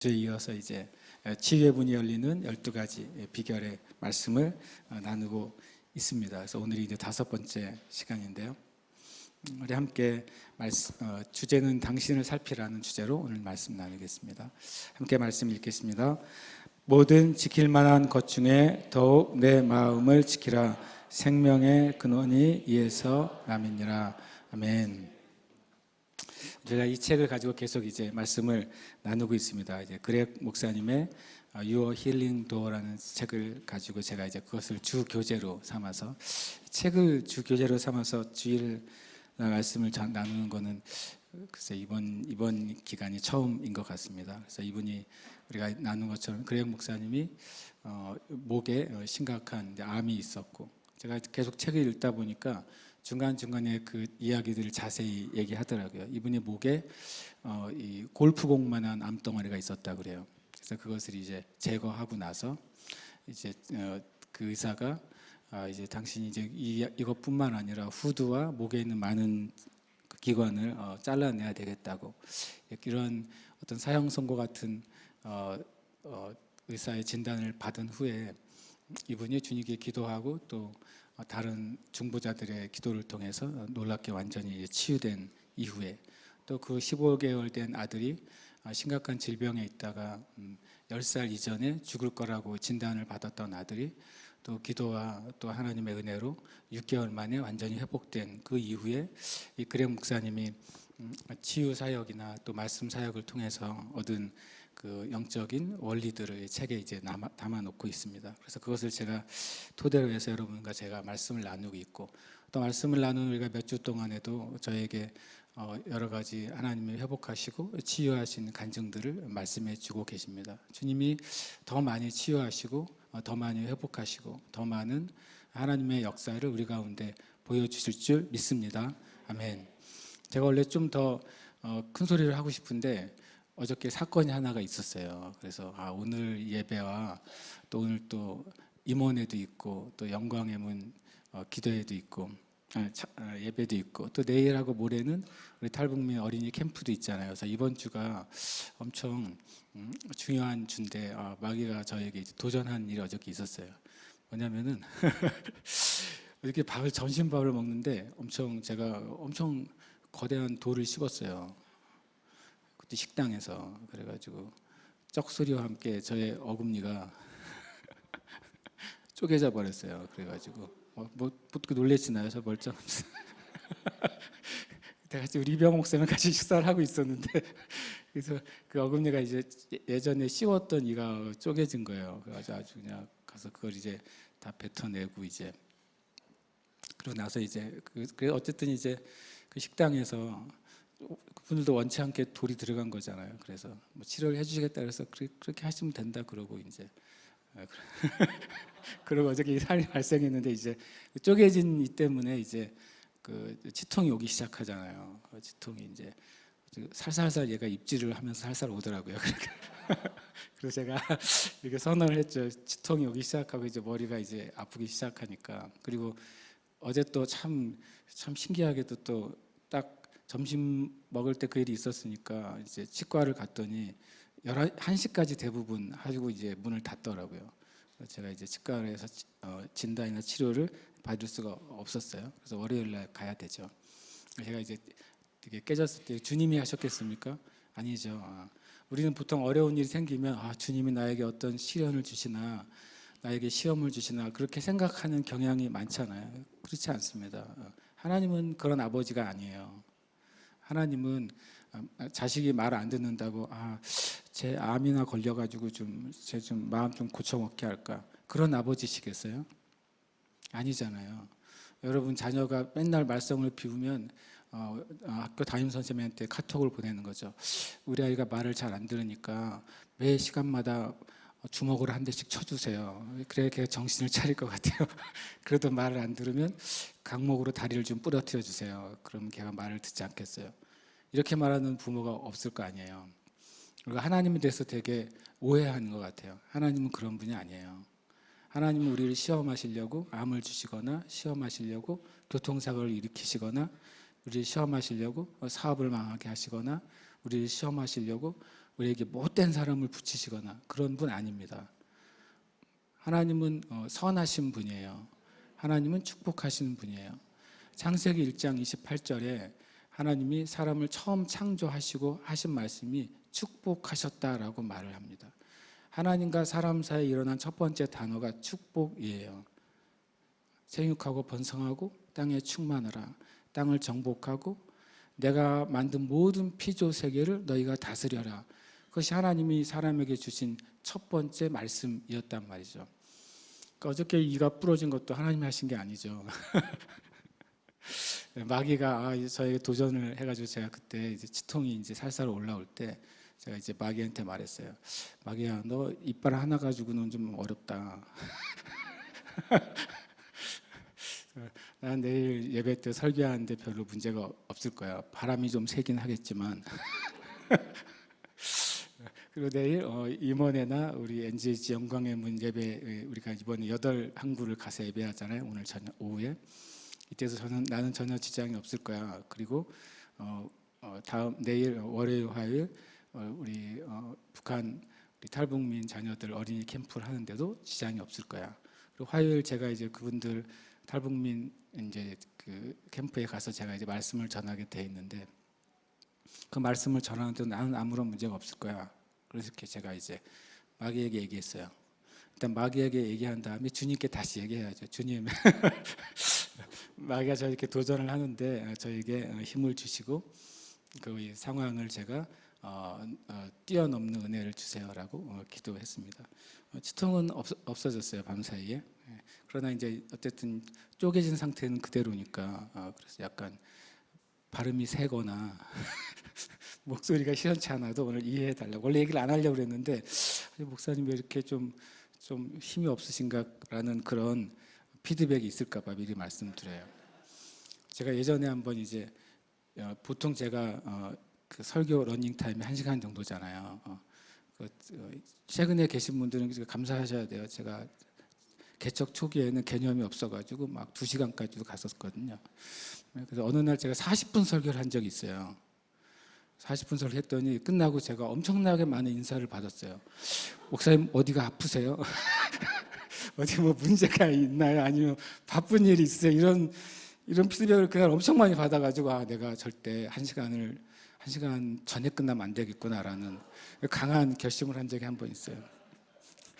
주에 이어서 이제 치유의 문이 열리는 12가지 비결의 말씀을 나누고 있습니다. 그래서 오늘이 이제 5번째 시간인데요. 우리 함께 주제는 당신을 살피라는 주제로 오늘 말씀 나누겠습니다. 함께 말씀 읽겠습니다. 모든 지킬 만한 것 중에 더욱 내 마음을 지키라. 생명의 근원이 이에서 남이니라. 아멘. 제가 이 책을 가지고 계속 이제 말씀을 나누고 있습니다. 이제 그렉 목사님의 Your Healing Door라는 책을 가지고 제가 이제 그것을 주 교재로 삼아서 책을 주 교재로 삼아서 주일 말씀을 나누는 거는 글쎄 이번 기간이 처음인 것 같습니다. 그래서 이분이 우리가 나눈 것처럼 그렉 목사님이 목에 심각한 암이 있었고 제가 계속 책을 읽다 보니까 중간중간에 그 이야기들을 자세히 얘기하더라고요. 이분의 목에 이 골프공만한 암덩어리가 있었다 그래요. 그래서 그것을 이제 제거하고 나서 이제 그 의사가 이제 당신이 이제 이것뿐만 아니라 후두와 목에 있는 많은 기관을 잘라내야 되겠다고 이런 어떤 사형 선고 같은 의사의 진단을 받은 후에 이분이 주님께 기도하고 또 다른 중보자들의 기도를 통해서 놀랍게 완전히 치유된 이후에 또 그 15개월 된 아들이 심각한 질병에 있다가 10살 이전에 죽을 거라고 진단을 받았던 아들이 또 기도와 또 하나님의 은혜로 6개월 만에 완전히 회복된 그 이후에 이 그렉 목사님이 치유 사역이나 또 말씀 사역을 통해서 얻은 그 영적인 원리들을 책에 이제 담아 놓고 있습니다. 그래서 그것을 제가 토대로 해서 여러분과 제가 말씀을 나누고 있고 또 말씀을 나누는 우리가 몇 주 동안에도 저에게 여러 가지 하나님이 회복하시고 치유하신 간증들을 말씀해 주고 계십니다. 주님이 더 많이 치유하시고 더 많이 회복하시고 더 많은 하나님의 역사를 우리 가운데 보여주실 줄 믿습니다. 아멘. 제가 원래 좀 더 큰 소리를 하고 싶은데 어저께 사건이 하나가 있었어요. 그래서 오늘 예배와 또 오늘 또 임원회도 있고 또 영광의 문 기도회도 있고 예배도 있고 또 내일하고 모레는 우리 탈북민 어린이 캠프도 있잖아요. 그래서 이번 주가 엄청 중요한 주인데 마귀가 저에게 도전한 일이 어저께 있었어요. 뭐냐면은 이렇게 점심밥을 먹는데 제가 엄청 거대한 돌을 씹었어요. 그때 식당에서. 그래가지고 쩍소리와 함께 저의 어금니가 쪼개져 버렸어요. 그래가지고 뭐 놀랬지나요? 저 멀쩡하면서. 같이 우리 이병 목사님 같이 식사를 하고 있었는데 그래서 그 어금니가 이제 예전에 씌웠던 이가 쪼개진 거예요. 그래가지고 아주 그냥 가서 그걸 이제 다 뱉어내고 이제 그러고 나서 이제 어쨌든 이제 그 식당에서 그분들도 원치 않게 돌이 들어간 거잖아요. 그래서 뭐 치료를 해주시겠다 그래서 그렇게 하시면 된다 그러고 이제 그리고 어저께 살이 발생했는데 이제 쪼개진 이 때문에 이제 그 치통이 오기 시작하잖아요. 그 치통이 이제 살살살 얘가 입질을 하면서 살살 오더라고요. 그래서 제가 이렇게 선언을 했죠. 치통이 오기 시작하고 이제 머리가 이제 아프기 시작하니까. 그리고 어제 또 참 신기하게도 또 딱 점심 먹을 때 그 일이 있었으니까 이제 치과를 갔더니 1시까지 대부분 하시고 이제 문을 닫더라고요. 제가 이제 치과에서 진단이나 치료를 받을 수가 없었어요. 그래서 월요일 날 가야 되죠. 제가 이제 되게 깨졌을 때 주님이 하셨겠습니까? 아니죠. 우리는 보통 어려운 일이 생기면 주님이 나에게 어떤 시련을 주시나 나에게 시험을 주시나 그렇게 생각하는 경향이 많잖아요. 그렇지 않습니다. 하나님은 그런 아버지가 아니에요. 하나님은 자식이 말 안 듣는다고 제 암이나 걸려가지고 제 마음 좀 고쳐먹게 할까 그런 아버지시겠어요? 아니잖아요. 여러분 자녀가 맨날 말썽을 피우면 학교 담임 선생님한테 카톡을 보내는 거죠. 우리 아이가 말을 잘 안 들으니까 매 시간마다 주먹으로 한 대씩 쳐주세요. 그래야 걔가 정신을 차릴 것 같아요. 그래도 말을 안 들으면 강목으로 다리를 좀 부러뜨려 주세요. 그럼 걔가 말을 듣지 않겠어요. 이렇게 말하는 부모가 없을 거 아니에요. 그리고 하나님에 대해서 되게 오해하는 것 같아요. 하나님은 그런 분이 아니에요. 하나님은 우리를 시험하시려고 암을 주시거나 시험하시려고 교통사고를 일으키시거나 우리를 시험하시려고 사업을 망하게 하시거나 우리를 시험하시려고 우리에게 못된 사람을 붙이시거나 그런 분 아닙니다. 하나님은 선하신 분이에요. 하나님은 축복하시는 분이에요. 창세기 1장 28절에 하나님이 사람을 처음 창조하시고 하신 말씀이 축복하셨다라고 말을 합니다. 하나님과 사람 사이에 일어난 첫 번째 단어가 축복이에요. 생육하고 번성하고 땅에 충만하라. 땅을 정복하고 내가 만든 모든 피조 세계를 너희가 다스려라. 그것이 하나님이 사람에게 주신 첫 번째 말씀이었단 말이죠. 그러니까 어저께 이가 부러진 것도 하나님이 하신 게 아니죠. 마귀가 저에게 도전을 해가지고 제가 그때 이제 치통이 이제 살살 올라올 때 제가 이제 마귀한테 말했어요. 마귀야, 너 이빨 하나 가지고는 좀 어렵다. 난 내일 예배 때 설교하는데 별로 문제가 없을 거야. 바람이 좀 세긴 하겠지만. 그리고 내일 임원회나 우리 NGH 영광의 문 예배 우리가 이번에 8항구를 가서 예배하잖아요. 오늘 저녁 오후에. 이때도 나는 전혀 지장이 없을 거야. 그리고 다음 내일 월요일 화요일 우리 북한 우리 탈북민 자녀들 어린이 캠프를 하는데도 지장이 없을 거야. 그리고 화요일 제가 이제 그분들 탈북민 이제 그 캠프에 가서 제가 이제 말씀을 전하게 돼 있는데 그 말씀을 전하는데 나는 아무런 문제가 없을 거야. 그래서 이렇게 제가 이제 마귀에게 얘기했어요. 일단 마귀에게 얘기한 다음에 주님께 다시 얘기해야죠. 주님, 마귀가 저에게 도전을 하는데 저에게 힘을 주시고 그 상황을 제가 뛰어넘는 은혜를 주세요라고 기도했습니다. 치통은 없어졌어요, 밤사이에. 그러나 이제 어쨌든 쪼개진 상태는 그대로니까 그래서 약간 발음이 세거나 목소리가 시원치 않아도 오늘 이해해 달라고. 원래 얘기를 안 하려고 그랬는데 목사님 왜 이렇게 좀 힘이 없으신가라는 그런 피드백이 있을까 봐 미리 말씀드려요. 제가 예전에 한번 이제 보통 제가 그 설교 러닝 타임이 1시간 정도잖아요. 최근에 계신 분들은 감사하셔야 돼요. 제가 개척 초기에는 개념이 없어가지고 막 2시간까지도 갔었거든요. 그래서 어느 날 제가 40분 설교를 한 적이 있어요. 40분 설교 했더니 끝나고 제가 엄청나게 많은 인사를 받았어요. 목사님 어디가 아프세요? 어디 뭐 문제가 있나요? 아니면 바쁜 일이 있으세요? 이런 피드백을 그날 엄청 많이 받아가지고 내가 절대 1시간 전에 끝나면 안 되겠구나라는 강한 결심을 한 적이 한 번 있어요.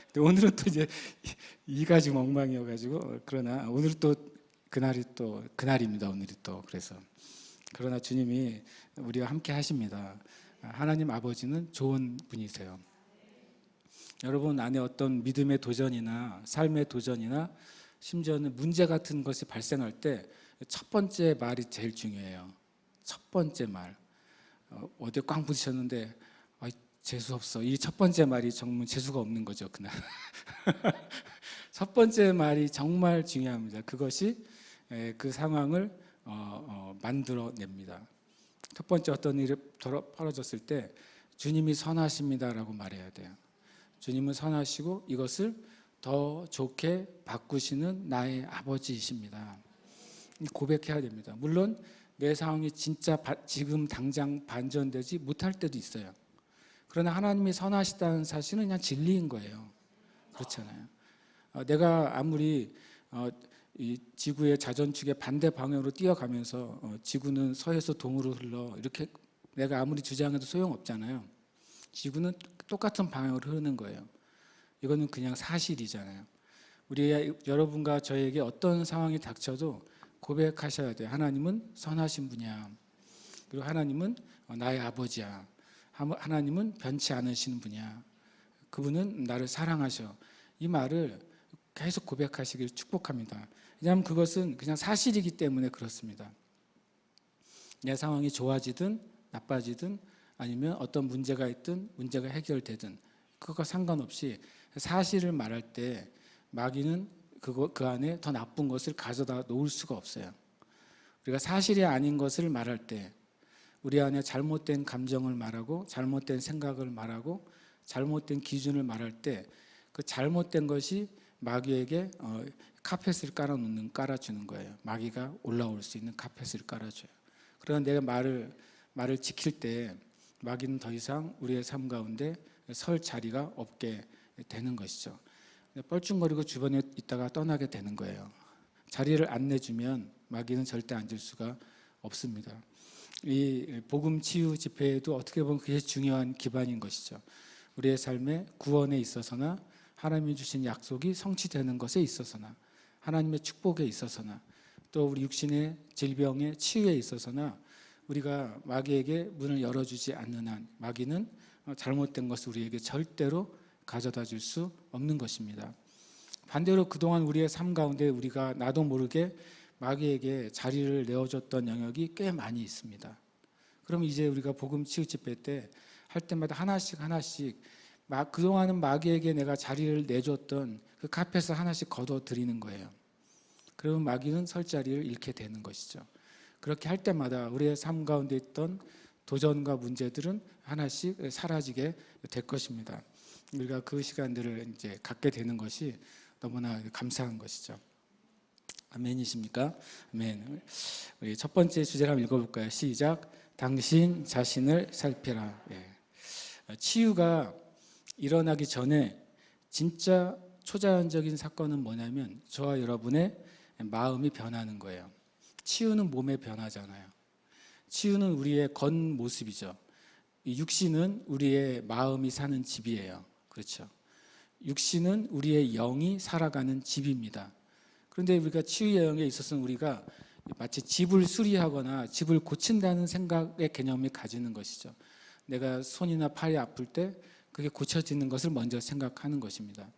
근데 오늘은 또 이제 이가 지금 엉망이어가지고 그러나 오늘 또 그날이 또 그날입니다. 오늘이 또 그래서 그러나 주님이 우리와 함께 하십니다. 하나님 아버지는 좋은 분이세요. 여러분 안에 어떤 믿음의 도전이나 삶의 도전이나 심지어는 문제 같은 것이 발생할 때 첫 번째 말이 제일 중요해요. 첫 번째 말. 어디 꽝 부딪혔는데 재수 없어. 이 첫 번째 말이 정말 재수가 없는 거죠, 그날. 첫 번째 말이 정말 중요합니다. 그것이 그 상황을 만들어냅니다. 첫 번째 어떤 일이 벌어졌을 때 주님이 선하십니다라고 말해야 돼요. 주님은 선하시고 이것을 더 좋게 바꾸시는 나의 아버지이십니다. 고백해야 됩니다. 물론 내 상황이 진짜 지금 당장 반전되지 못할 때도 있어요. 그러나 하나님이 선하시다는 사실은 그냥 진리인 거예요. 그렇잖아요. 내가 아무리 이 지구의 자전축의 반대 방향으로 뛰어가면서 지구는 서에서 동으로 흘러 이렇게 내가 아무리 주장해도 소용없잖아요. 지구는 똑같은 방향으로 흐르는 거예요. 이거는 그냥 사실이잖아요. 우리 여러분과 저에게 어떤 상황이 닥쳐도 고백하셔야 돼요. 하나님은 선하신 분이야. 그리고 하나님은 나의 아버지야. 하나님은 변치 않으시는 분이야. 그분은 나를 사랑하셔. 이 말을 계속 고백하시길 축복합니다. 왜냐하면 그것은 그냥 사실이기 때문에 그렇습니다. 내 상황이 좋아지든 나빠지든 아니면 어떤 문제가 있든 문제가 해결되든 그것과 상관없이 사실을 말할 때 마귀는 그 안에 더 나쁜 것을 가져다 놓을 수가 없어요. 우리가 사실이 아닌 것을 말할 때 우리 안에 잘못된 감정을 말하고 잘못된 생각을 말하고 잘못된 기준을 말할 때 그 잘못된 것이 마귀에게 카펫을 깔아주는 거예요. 마귀가 올라올 수 있는 카펫을 깔아줘요. 그러나 내가 말을 지킬 때 마귀는 더 이상 우리의 삶 가운데 설 자리가 없게 되는 것이죠. 뻘쭘거리고 주변에 있다가 떠나게 되는 거예요. 자리를 안 내주면 마귀는 절대 앉을 수가 없습니다. 이 복음 치유 집회에도 어떻게 보면 그게 중요한 기반인 것이죠. 우리의 삶의 구원에 있어서나 하나님이 주신 약속이 성취되는 것에 있어서나 하나님의 축복에 있어서나 또 우리 육신의 질병의 치유에 있어서나 우리가 마귀에게 문을 열어주지 않는 한 마귀는 잘못된 것을 우리에게 절대로 가져다 줄 수 없는 것입니다. 반대로 그동안 우리의 삶 가운데 우리가 나도 모르게 마귀에게 자리를 내어줬던 영역이 꽤 많이 있습니다. 그럼 이제 우리가 복음 치유 집회 때 할 때마다 하나씩 그동안은 마귀에게 내가 자리를 내줬던 그 카펫을 하나씩 걷어 드리는 거예요. 그러면 마귀는 설 자리를 잃게 되는 것이죠. 그렇게 할 때마다 우리의 삶 가운데 있던 도전과 문제들은 하나씩 사라지게 될 것입니다. 우리가 그 시간들을 이제 갖게 되는 것이 너무나 감사한 것이죠. 아멘이십니까? 아멘. 우리 첫 번째 주제를 한번 읽어볼까요? 시작. 당신 자신을 살피라. 예. 치유가 일어나기 전에 진짜 초자연적인 사건은 뭐냐면 저와 여러분의 마음이 변하는 거예요. 치유는 몸의 변화잖아요. 치유는 우리의 겉모습이죠. 육신은 우리의 마음이 사는 집이에요. 그렇죠. 육신은 우리의 영이 살아가는 집입니다. 그런데 우리가 치유의 영역에 있어서는 우리가 마치 집을 수리하거나 집을 고친다는 생각의 개념을 가지는 것이죠. 내가 손이나 팔이 아플 때 그게 고쳐지는 것을 먼저 생각하는 것입니다.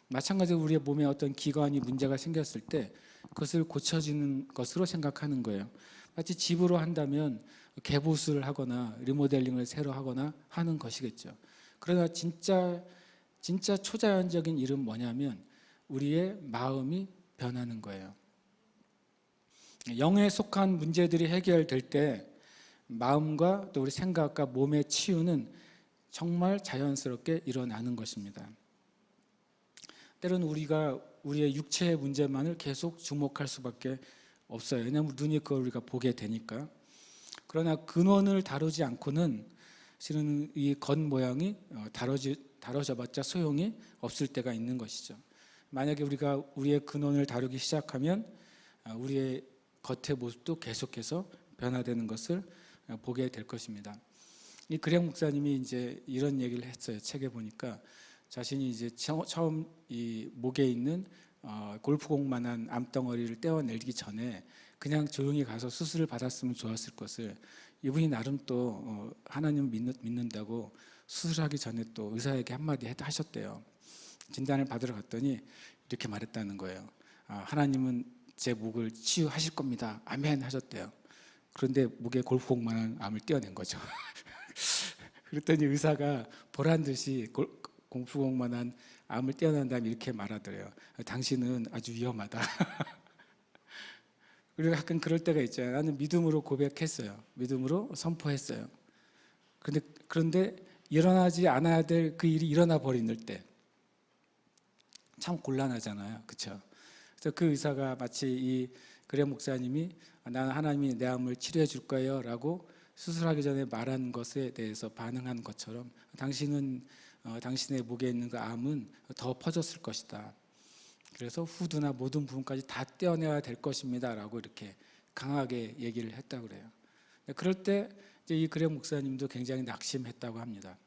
마찬가지로 우리의 몸에 어떤 기관이 문제가 생겼을 때 그것을 고쳐지는 것으로 생각하는 거예요. 마치 집으로 한다면 개보수를 하거나 리모델링을 새로 하거나 하는 것이겠죠. 그러나 진짜 초자연적인 일은 뭐냐면 우리의 마음이 변하는 거예요. 영에 속한 문제들이 해결될 때 마음과 또 우리 생각과 몸의 치유는 정말 자연스럽게 일어나는 것입니다. 때로는 우리가 우리의 육체의 문제만을 계속 주목할 수밖에 없어요. 왜냐하면 눈이 그걸 우리가 보게 되니까. 그러나 근원을 다루지 않고는 실은 이 겉모양이 다뤄져봤자 소용이 없을 때가 있는 것이죠. 만약에 우리가 우리의 근원을 다루기 시작하면 우리의 겉의 모습도 계속해서 변화되는 것을 보게 될 것입니다. 이 그렉 목사님이 이제 이런 얘기를 했어요. 책에 보니까 자신이 이제 처음 이 목에 있는 골프공만한 암덩어리를 떼어내기 전에 그냥 조용히 가서 수술을 받았으면 좋았을 것을 이분이 나름 또 하나님 믿는다고 수술하기 전에 또 의사에게 한마디 하셨대요. 진단을 받으러 갔더니 이렇게 말했다는 거예요. 하나님은 제 목을 치유하실 겁니다. 아멘 하셨대요. 그런데 목에 골프공만한 암을 떼어낸 거죠. 그랬더니 의사가 보란 듯이 골프공만한 암을 떼어낸 다음에 이렇게 말하더래요. 당신은 아주 위험하다. 우리가 가끔 그럴 때가 있잖아요. 나는 믿음으로 고백했어요. 믿음으로 선포했어요. 그런데 일어나지 않아야 될 그 일이 일어나 버리는 때 참 곤란하잖아요. 그렇죠? 그래서 그 의사가 마치 이 그렉 목사님이 나는 하나님이 내 암을 치료해 줄 거예요 라고 수술하기 전에 말한 것에 대해서 반응한 것처럼 당신은 당신의 목에 있는 그 암은 더 퍼졌을 것이다. 그래서 후두나 모든 부분까지 다 떼어내야 될 것입니다 라고 이렇게 강하게 얘기를 했다고 그래요. 그럴 때 이제 이 그렉 목사님도 굉장히 낙심했다고 합니다.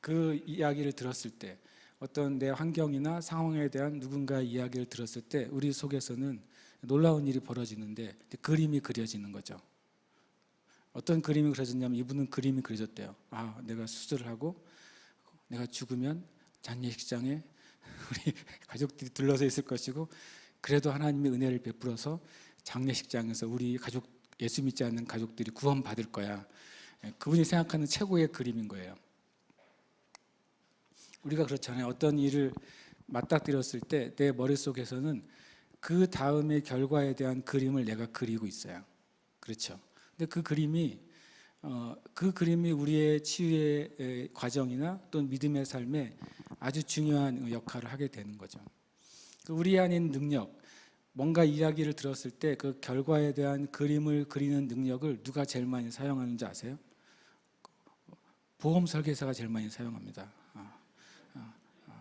그 이야기를 들었을 때 어떤 내 환경이나 상황에 대한 누군가의 이야기를 들었을 때 우리 속에서는 놀라운 일이 벌어지는데 그림이 그려지는 거죠. 어떤 그림이 그려졌냐면 이분은 그림이 그려졌대요. 내가 수술을 하고 내가 죽으면 장례식장에 우리 가족들이 둘러서 있을 것이고 그래도 하나님의 은혜를 베풀어서 장례식장에서 우리 가족 예수 믿지 않는 가족들이 구원받을 거야. 그분이 생각하는 최고의 그림인 거예요. 우리가 그렇잖아요. 어떤 일을 맞닥뜨렸을 때 내 머릿속에서는 그 다음의 결과에 대한 그림을 내가 그리고 있어요. 그렇죠. 근데 그 그림이 우리의 치유의 과정이나 또는 믿음의 삶에 아주 중요한 역할을 하게 되는 거죠. 우리 안에 있는 능력, 뭔가 이야기를 들었을 때 그 결과에 대한 그림을 그리는 능력을 누가 제일 많이 사용하는지 아세요? 보험 설계사가 제일 많이 사용합니다.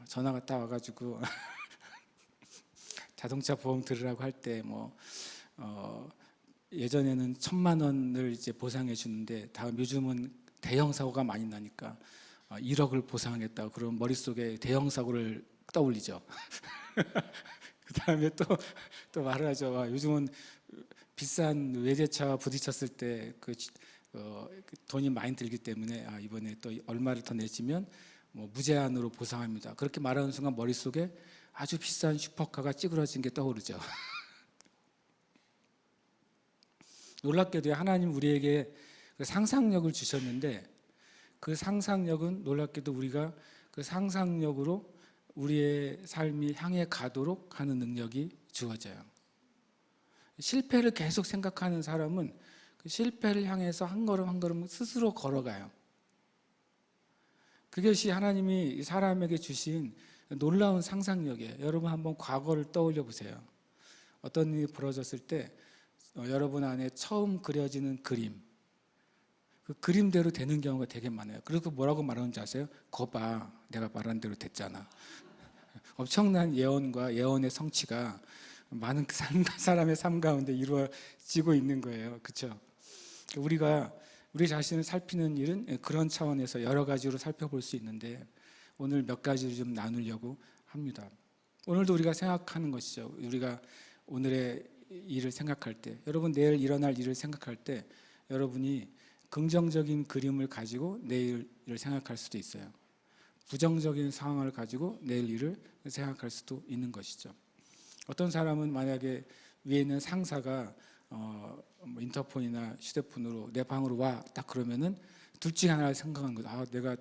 전화가 딱 와가지고 자동차 보험 들으라고 할 때 예전에는 1,000만 원을 이제 보상해 주는데 요즘은 대형 사고가 많이 나니까 1억을 보상하겠다고 그런 머릿속에 대형 사고를 떠올리죠. 그 다음에 또 말을 하죠. 요즘은 비싼 외제차와 부딪혔을 때 돈이 많이 들기 때문에 이번에 또 얼마를 더 내시면 무제한으로 보상합니다. 그렇게 말하는 순간 머릿속에 아주 비싼 슈퍼카가 찌그러진 게 떠오르죠. 놀랍게도 하나님 우리에게 그 상상력을 주셨는데 그 상상력은 놀랍게도 우리가 그 상상력으로 우리의 삶이 향해 가도록 하는 능력이 주어져요. 실패를 계속 생각하는 사람은 그 실패를 향해서 한 걸음 한 걸음 스스로 걸어가요. 그것이 하나님이 사람에게 주신 놀라운 상상력이에요. 여러분 한번 과거를 떠올려 보세요. 어떤 일이 벌어졌을 때 여러분 안에 처음 그려지는 그림, 그 그림대로 되는 경우가 되게 많아요. 그래서 뭐라고 말하는지 아세요? 거봐, 내가 말한 대로 됐잖아. 엄청난 예언과 예언의 성취가 많은 사람의 삶 가운데 이루어지고 있는 거예요. 그렇죠? 우리가 우리 자신을 살피는 일은 그런 차원에서 여러 가지로 살펴볼 수 있는데 오늘 몇 가지를 좀 나누려고 합니다. 오늘도 우리가 생각하는 것이죠. 우리가 오늘의 일을 생각할 때, 여러분 내일 일어날 일을 생각할 때 여러분이 긍정적인 그림을 가지고 내일 일을 생각할 수도 있어요. 부정적인 상황을 가지고 내일 일을 생각할 수도 있는 것이죠. 어떤 사람은 만약에 위에 있는 상사가 인터폰이나 휴대폰으로 내 방으로 와 딱 그러면은 둘 중에 하나를 생각하는 거죠. 내가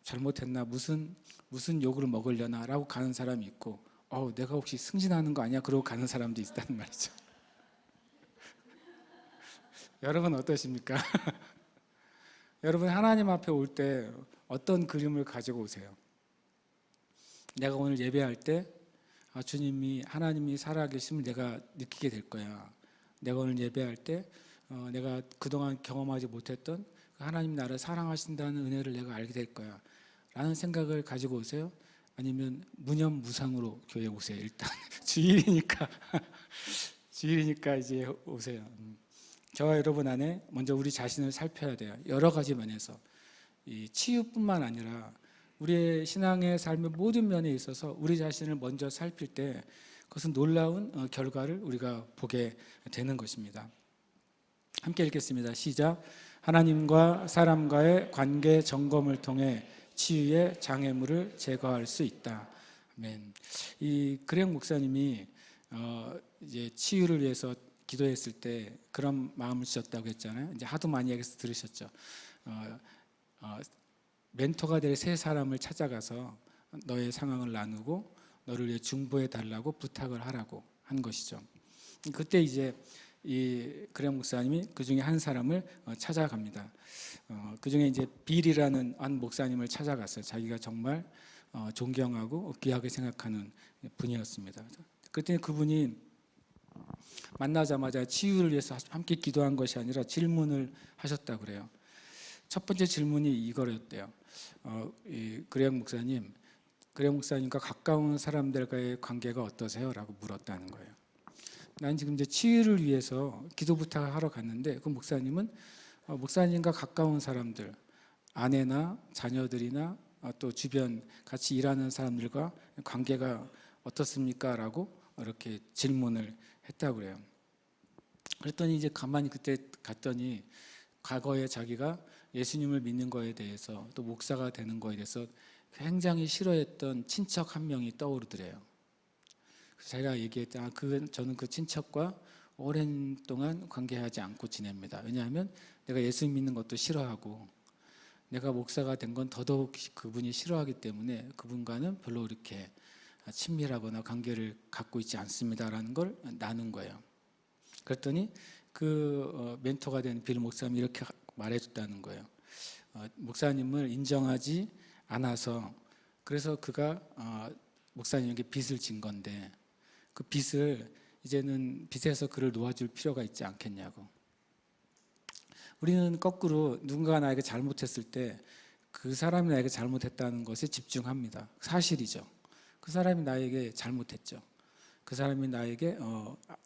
잘못했나 무슨 욕을 먹으려나라고 가는 사람이 있고 내가 혹시 승진하는 거 아니야? 그러고 가는 사람도 있다는 말이죠. 여러분 어떠십니까? 여러분 하나님 앞에 올 때 어떤 그림을 가지고 오세요? 내가 오늘 예배할 때 주님이 하나님이 살아계심을 내가 느끼게 될 거야. 내가 오늘 예배할 때 내가 그동안 경험하지 못했던 하나님 나를 사랑하신다는 은혜를 내가 알게 될 거야 라는 생각을 가지고 오세요? 아니면 무념무상으로 교회에 오세요? 일단 주일이니까 주일이니까 이제 오세요. 저와 여러분 안에 먼저 우리 자신을 살펴야 돼요. 여러 가지 면에서 이 치유뿐만 아니라 우리의 신앙의 삶의 모든 면에 있어서 우리 자신을 먼저 살필 때 그것은 놀라운 결과를 우리가 보게 되는 것입니다. 함께 읽겠습니다. 시작. 하나님과 사람과의 관계 점검을 통해 치유의 장애물을 제거할 수 있다. 아멘. 이 그렉 목사님이 이제 치유를 위해서 기도했을 때 그런 마음을 주셨다고 했잖아요. 이제 하도 많이 얘기해서 들으셨죠. 멘토가 될 세 사람을 찾아가서 너의 상황을 나누고 너를 위해 중보해 달라고 부탁을 하라고 한 것이죠. 그때 이제 이 그렉 목사님이 그 중에 한 사람을 찾아갑니다. 그 중에 이제 빌이라는 한 목사님을 찾아갔어요. 자기가 정말 존경하고 귀하게 생각하는 분이었습니다. 그때 그분이 만나자마자 치유를 위해서 함께 기도한 것이 아니라 질문을 하셨다고 그래요. 첫 번째 질문이 이거였대요. 이 그렉 목사님과 가까운 사람들과의 관계가 어떠세요? 라고 물었다는 거예요. 난 지금 이제 치유를 위해서 기도 부탁을 하러 갔는데 그 목사님은 목사님과 가까운 사람들, 아내나 자녀들이나 또 주변 같이 일하는 사람들과 관계가 어떻습니까? 라고 이렇게 질문을 했다고 그래요. 그랬더니 이제 가만히 그때 갔더니 과거에 자기가 예수님을 믿는 거에 대해서 또 목사가 되는 거에 대해서 굉장히 싫어했던 친척 한 명이 떠오르더래요. 그래서 자기가 얘기했다. 저는 그 친척과 오랜 동안 관계하지 않고 지냅니다. 왜냐하면 내가 예수님 믿는 것도 싫어하고 내가 목사가 된 건 더더욱 그분이 싫어하기 때문에 그분과는 별로 이렇게 친밀하거나 관계를 갖고 있지 않습니다라는 걸 나눈 거예요. 그랬더니 그 멘토가 된 빌 목사님이 이렇게 말해줬다는 거예요. 목사님을 인정하지 않아서 그래서 그가 목사님에게 빚을 진 건데 그 빚을 이제는 빚에서 그를 놓아줄 필요가 있지 않겠냐고. 우리는 거꾸로 누군가 나에게 잘못했을 때 그 사람이 나에게 잘못했다는 것에 집중합니다. 사실이죠. 그 사람이 나에게 잘못했죠. 그 사람이 나에게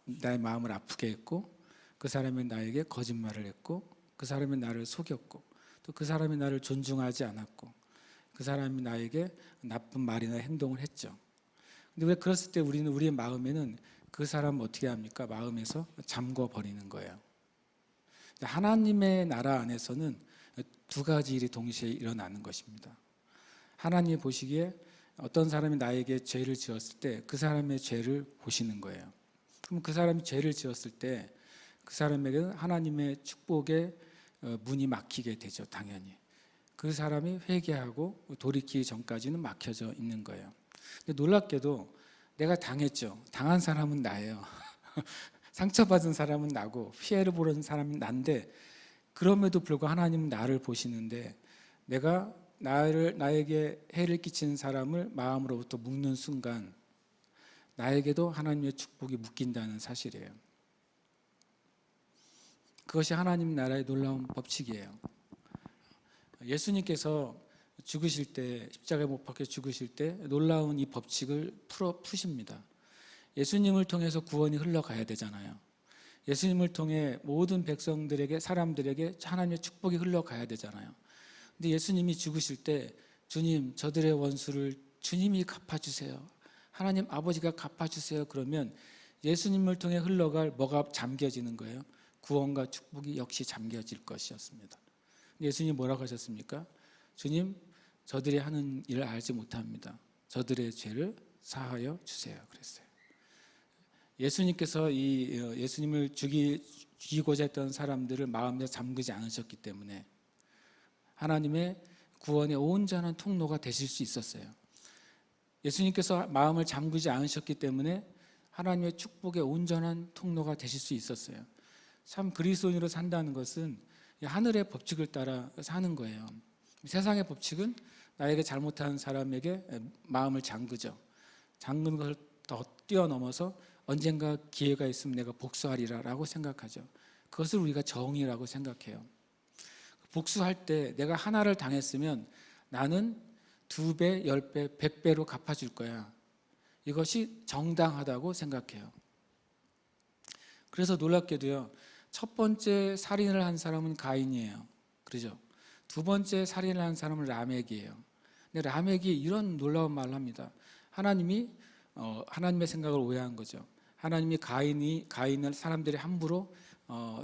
나의 마음을 아프게 했고, 그 사람이 나에게 거짓말을 했고, 그 사람이 나를 속였고, 또 그 사람이 나를 존중하지 않았고, 그 사람이 나에게 나쁜 말이나 행동을 했죠. 근데 왜 그랬을 때 우리는 우리의 마음에는 그 사람을 어떻게 합니까? 마음에서 잠궈 버리는 거예요. 하나님의 나라 안에서는 두 가지 일이 동시에 일어나는 것입니다. 하나님이 보시기에 어떤 사람이 나에게 죄를 지었을 때 그 사람의 죄를 보시는 거예요. 그럼 그 사람이 죄를 지었을 때 그 사람에게는 하나님의 축복의 문이 막히게 되죠. 당연히 그 사람이 회개하고 돌이키기 전까지는 막혀져 있는 거예요. 근데 놀랍게도 내가 당했죠. 당한 사람은 나예요. 상처받은 사람은 나고 피해를 보는 사람은 난데, 그럼에도 불구하고 하나님은 나를 보시는데 내가 나에게 해를 끼치는 사람을 마음으로부터 묶는 순간 나에게도 하나님의 축복이 묶인다는 사실이에요. 그것이 하나님 나라의 놀라운 법칙이에요. 예수님께서 죽으실 때, 십자가에 못 박혀 죽으실 때 놀라운 이 법칙을 푸십니다. 예수님을 통해서 구원이 흘러가야 되잖아요. 예수님을 통해 모든 백성들에게, 사람들에게 하나님의 축복이 흘러가야 되잖아요. 근데 예수님이 죽으실 때 주님, 저들의 원수를 주님이 갚아주세요. 하나님 아버지가 갚아주세요. 그러면 예수님을 통해 흘러갈 뭐가 잠겨지는 거예요? 구원과 축복이 역시 잠겨질 것이었습니다. 예수님이 뭐라고 하셨습니까? 주님, 저들이 하는 일을 알지 못합니다. 저들의 죄를 사하여 주세요. 그랬어요. 예수님께서 예수님을 죽이고자 했던 사람들을 마음에 잠그지 않으셨기 때문에 하나님의 구원의 온전한 통로가 되실 수 있었어요. 예수님께서 마음을 잠그지 않으셨기 때문에 하나님의 축복의 온전한 통로가 되실 수 있었어요. 참 그리스도인으로 산다는 것은 하늘의 법칙을 따라 사는 거예요. 세상의 법칙은 나에게 잘못한 사람에게 마음을 잠그죠. 잠그는 것을 더 뛰어넘어서 언젠가 기회가 있으면 내가 복수하리라 라고 생각하죠. 그것을 우리가 정의라고 생각해요. 복수할 때 내가 하나를 당했으면 나는 2배, 10배, 100배로 갚아줄 거야. 이것이 정당하다고 생각해요. 그래서 놀랍게도요, 첫 번째 살인을 한 사람은 가인이에요. 그렇죠? 두 번째 살인을 한 사람은 라멕이에요. 근데 라멕이 이런 놀라운 말을 합니다. 하나님이 하나님의 생각을 오해한 거죠. 하나님이 가인을 사람들이 함부로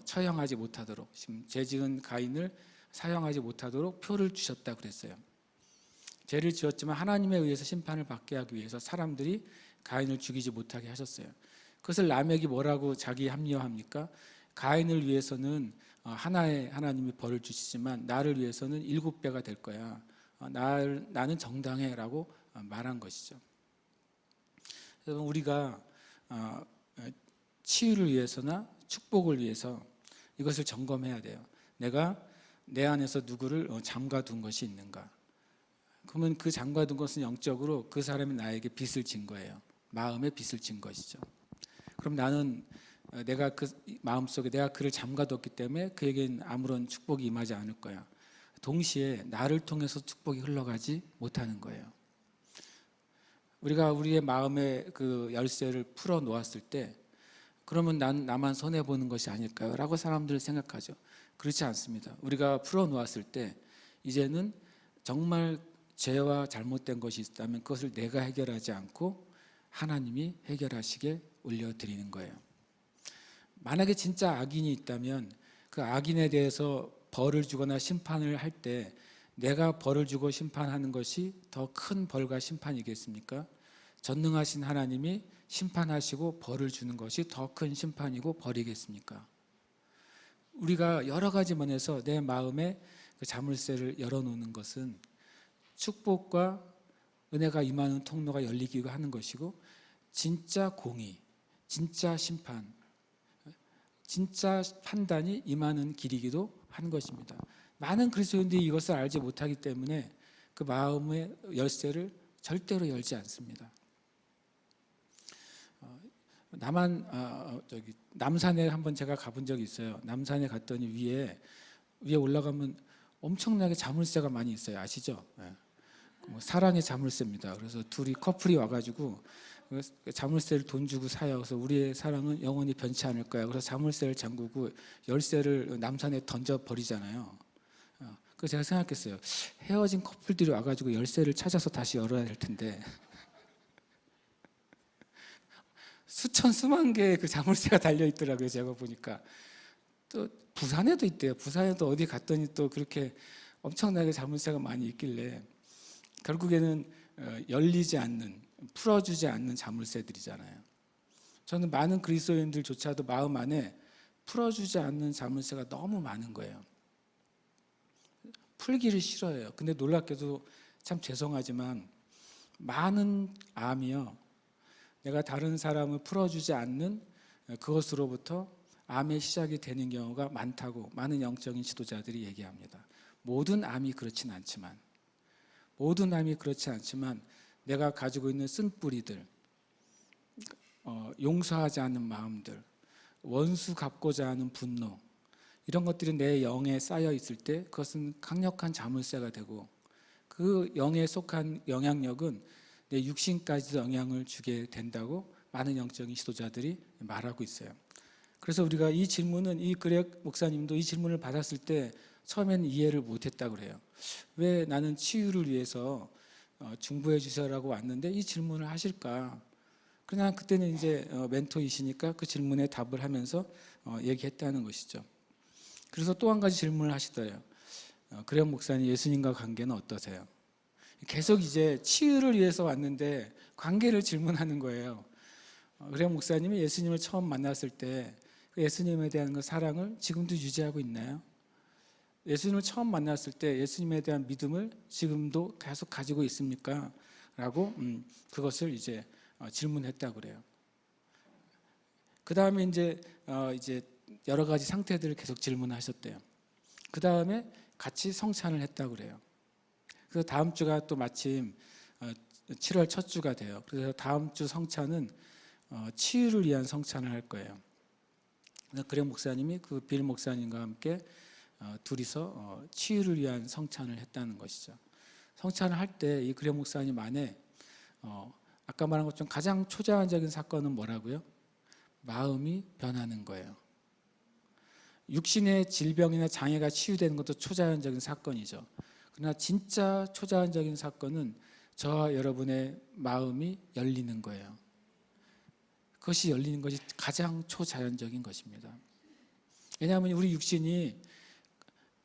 처형하지 못하도록, 지금 죄 지은 가인을 사형하지 못하도록 표를 주셨다 그랬어요. 죄를 지었지만 하나님에 의해서 심판을 받게 하기 위해서 사람들이 가인을 죽이지 못하게 하셨어요. 그것을 라멕이 뭐라고 자기 합리화합니까? 가인을 위해서는 하나의 하나님이 벌을 주시지만 나를 위해서는 7배가 될 거야. 나는 정당해 라고 말한 것이죠. 여러분, 우리가 치유를 위해서나 축복을 위해서 이것을 점검해야 돼요. 내가 내 안에서 누구를 잠가둔 것이 있는가? 그러면 그 잠가둔 것은 영적으로 그 사람이 나에게 빚을 진 거예요. 마음에 빚을 진 것이죠. 그럼 나는 내가 그 마음속에 내가 그를 잠가뒀기 때문에 그에겐 아무런 축복이 임하지 않을 거야. 동시에 나를 통해서 축복이 흘러가지 못하는 거예요. 우리가 우리의 마음의 그 열쇠를 풀어 놓았을 때 그러면 나만 손해보는 것이 아닐까요? 라고 사람들은 생각하죠. 그렇지 않습니다. 우리가 풀어 놓았을 때 이제는 정말 죄와 잘못된 것이 있다면 그것을 내가 해결하지 않고 하나님이 해결하시게 올려드리는 거예요. 만약에 진짜 악인이 있다면 그 악인에 대해서 벌을 주거나 심판을 할 때 내가 벌을 주고 심판하는 것이 더 큰 벌과 심판이겠습니까? 전능하신 하나님이 심판하시고 벌을 주는 것이 더 큰 심판이고 벌이겠습니까? 우리가 여러 가지 면에서 내 마음에 그 자물쇠를 열어놓는 것은 축복과 은혜가 임하는 통로가 열리기도 하는 것이고, 진짜 공의, 진짜 심판, 진짜 판단이 임하는 길이기도 한 것입니다. 많은 그리스도인들이 이것을 알지 못하기 때문에 그 마음의 열쇠를 절대로 열지 않습니다. 저기 남산에 한번 제가 가본 적이 있어요. 남산에 갔더니 위에 올라가면 엄청나게 자물쇠가 많이 있어요. 아시죠? 예. 뭐 사랑의 자물쇠입니다. 그래서 둘이 커플이 와가지고 자물쇠를 돈 주고 사요. 그래서 우리의 사랑은 영원히 변치 않을 거야. 그래서 자물쇠를 잠그고 열쇠를 남산에 던져 버리잖아요. 그래서 제가 생각했어요. 헤어진 커플들이 와가지고 열쇠를 찾아서 다시 열어야 될 텐데 수만 개의 그 자물쇠가 달려 있더라고요. 제가 보니까 또 부산에도 있대요. 부산에도 어디 갔더니 또 그렇게 엄청나게 자물쇠가 많이 있길래 결국에는 열리지 않는, 풀어주지 않는 자물쇠들이잖아요. 저는 많은 그리스도인들조차도 마음 안에 풀어주지 않는 자물쇠가 너무 많은 거예요. 풀기를 싫어해요. 근데 놀랍게도 참 죄송하지만 많은 암이요, 내가 다른 사람을 풀어주지 않는 그것으로부터 암의 시작이 되는 경우가 많다고 많은 영적인 지도자들이 얘기합니다. 모든 암이 그렇지 않지만 내가 가지고 있는 쓴뿌리들, 용서하지 않는 마음들, 원수 갚고자 하는 분노, 이런 것들이 내 영에 쌓여 있을 때 그것은 강력한 자물쇠가 되고 그 영에 속한 영향력은 내 육신까지도 영향을 주게 된다고 많은 영적인 지도자들이 말하고 있어요. 그래서 우리가 이 그렉 목사님도 이 질문을 받았을 때 처음에는 이해를 못했다고 그래요. 왜 나는 치유를 위해서 중보해 주셔라고 왔는데 이 질문을 하실까? 그냥 그때는 이제 멘토이시니까 그 질문에 답을 하면서 얘기했다는 것이죠. 그래서 또 한 가지 질문을 하시더래요. 그렉 목사님, 예수님과 관계는 어떠세요? 계속 이제 치유를 위해서 왔는데 관계를 질문하는 거예요. 그렉 목사님이 예수님을 처음 만났을 때 그 예수님에 대한 그 사랑을 지금도 유지하고 있나요? 예수님을 처음 만났을 때 예수님에 대한 믿음을 지금도 계속 가지고 있습니까? 라고 그것을 이제 질문했다고 그래요. 그 다음에 이제 여러 가지 상태들을 계속 질문하셨대요. 그 다음에 같이 성찬을 했다고 그래요. 그래서 다음 주가 또 마침 7월 첫 주가 돼요. 그래서 다음 주 성찬은 치유를 위한 성찬을 할 거예요. 그렉 목사님이 그 빌 목사님과 함께 둘이서 치유를 위한 성찬을 했다는 것이죠. 성찬을 할 때 이 그렉 목사님 안에 아까 말한 것처럼 가장 초자연적인 사건은 뭐라고요? 마음이 변하는 거예요. 육신의 질병이나 장애가 치유되는 것도 초자연적인 사건이죠. 그러나 진짜 초자연적인 사건은 저와 여러분의 마음이 열리는 거예요. 그것이 열리는 것이 가장 초자연적인 것입니다. 왜냐하면 우리 육신이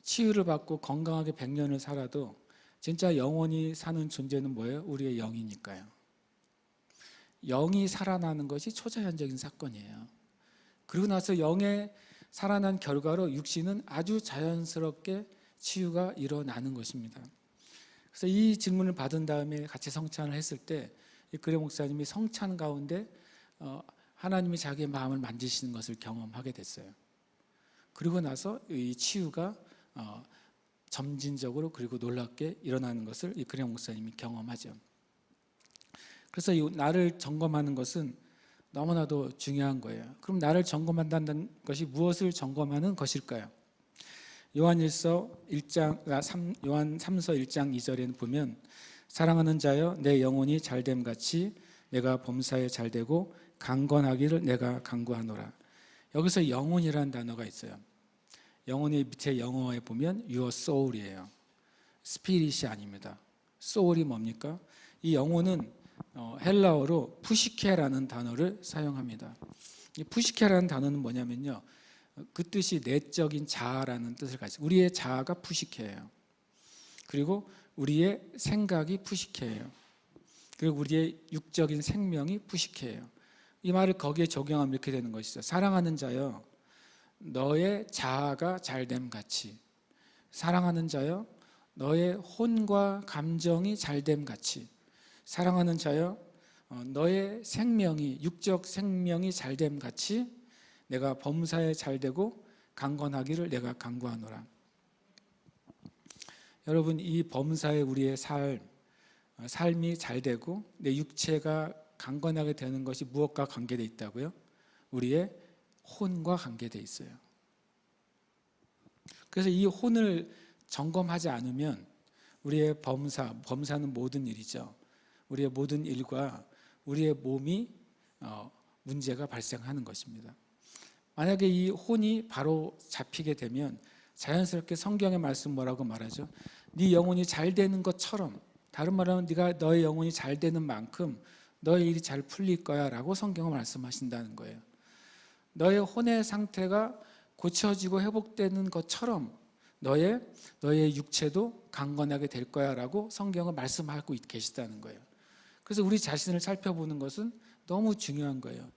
치유를 받고 건강하게 100년을 살아도 진짜 영원히 사는 존재는 뭐예요? 우리의 영이니까요. 영이 살아나는 것이 초자연적인 사건이에요. 그리고 나서 영에 살아난 결과로 육신은 아주 자연스럽게 치유가 일어나는 것입니다. 그래서 이 질문을 받은 다음에 같이 성찬을 했을 때 그렉 목사님이 성찬 가운데 하나님이 자기의 마음을 만지시는 것을 경험하게 됐어요. 그리고 나서 이 치유가 점진적으로 그리고 놀랍게 일어나는 것을 이 그렉 목사님이 경험하죠. 그래서 이 나를 점검하는 것은 너무나도 중요한 거예요. 그럼 나를 점검한다는 것이 무엇을 점검하는 것일까요? 요한 3서 1장 2절에는 보면 사랑하는 자여 내 영혼이 잘됨 같이 내가 범사에 잘되고 강건하기를 내가 간구하노라. 여기서 영혼이라는 단어가 있어요. 영혼의 밑에 영어에 보면 your soul이에요. 스피릿이 아닙니다. soul이 뭡니까? 이 영혼은 헬라어로 푸시케라는 단어를 사용합니다. 이 푸시케라는 단어는 뭐냐면요, 그 뜻이 내적인 자아라는 뜻을 가지고, 우리의 자아가 푸시케예요. 그리고 우리의 생각이 푸시케예요. 그리고 우리의 육적인 생명이 푸시케예요. 이 말을 거기에 적용하면 이렇게 되는 것이죠. 사랑하는 자여 너의 자아가 잘됨 같이, 사랑하는 자여 너의 혼과 감정이 잘됨 같이, 사랑하는 자여 너의 생명이, 육적 생명이 잘됨 같이 내가 범사에 잘되고 강건하기를 내가 간구하노라. 여러분, 이 범사에 우리의 삶이 잘되고 내 육체가 강건하게 되는 것이 무엇과 관계되어 있다고요? 우리의 혼과 관계되어 있어요. 그래서 이 혼을 점검하지 않으면 우리의 범사는 모든 일이죠. 우리의 모든 일과 우리의 몸이 문제가 발생하는 것입니다. 만약에 이 혼이 바로 잡히게 되면 자연스럽게 성경의 말씀 뭐라고 말하죠? 네 영혼이 잘 되는 것처럼, 다른 말하면 네가 너의 영혼이 잘 되는 만큼 너의 일이 잘 풀릴 거야 라고 성경은 말씀하신다는 거예요. 너의 혼의 상태가 고쳐지고 회복되는 것처럼 너의 육체도 강건하게 될 거야 라고 성경은 말씀하고 계시다는 거예요. 그래서 우리 자신을 살펴보는 것은 너무 중요한 거예요.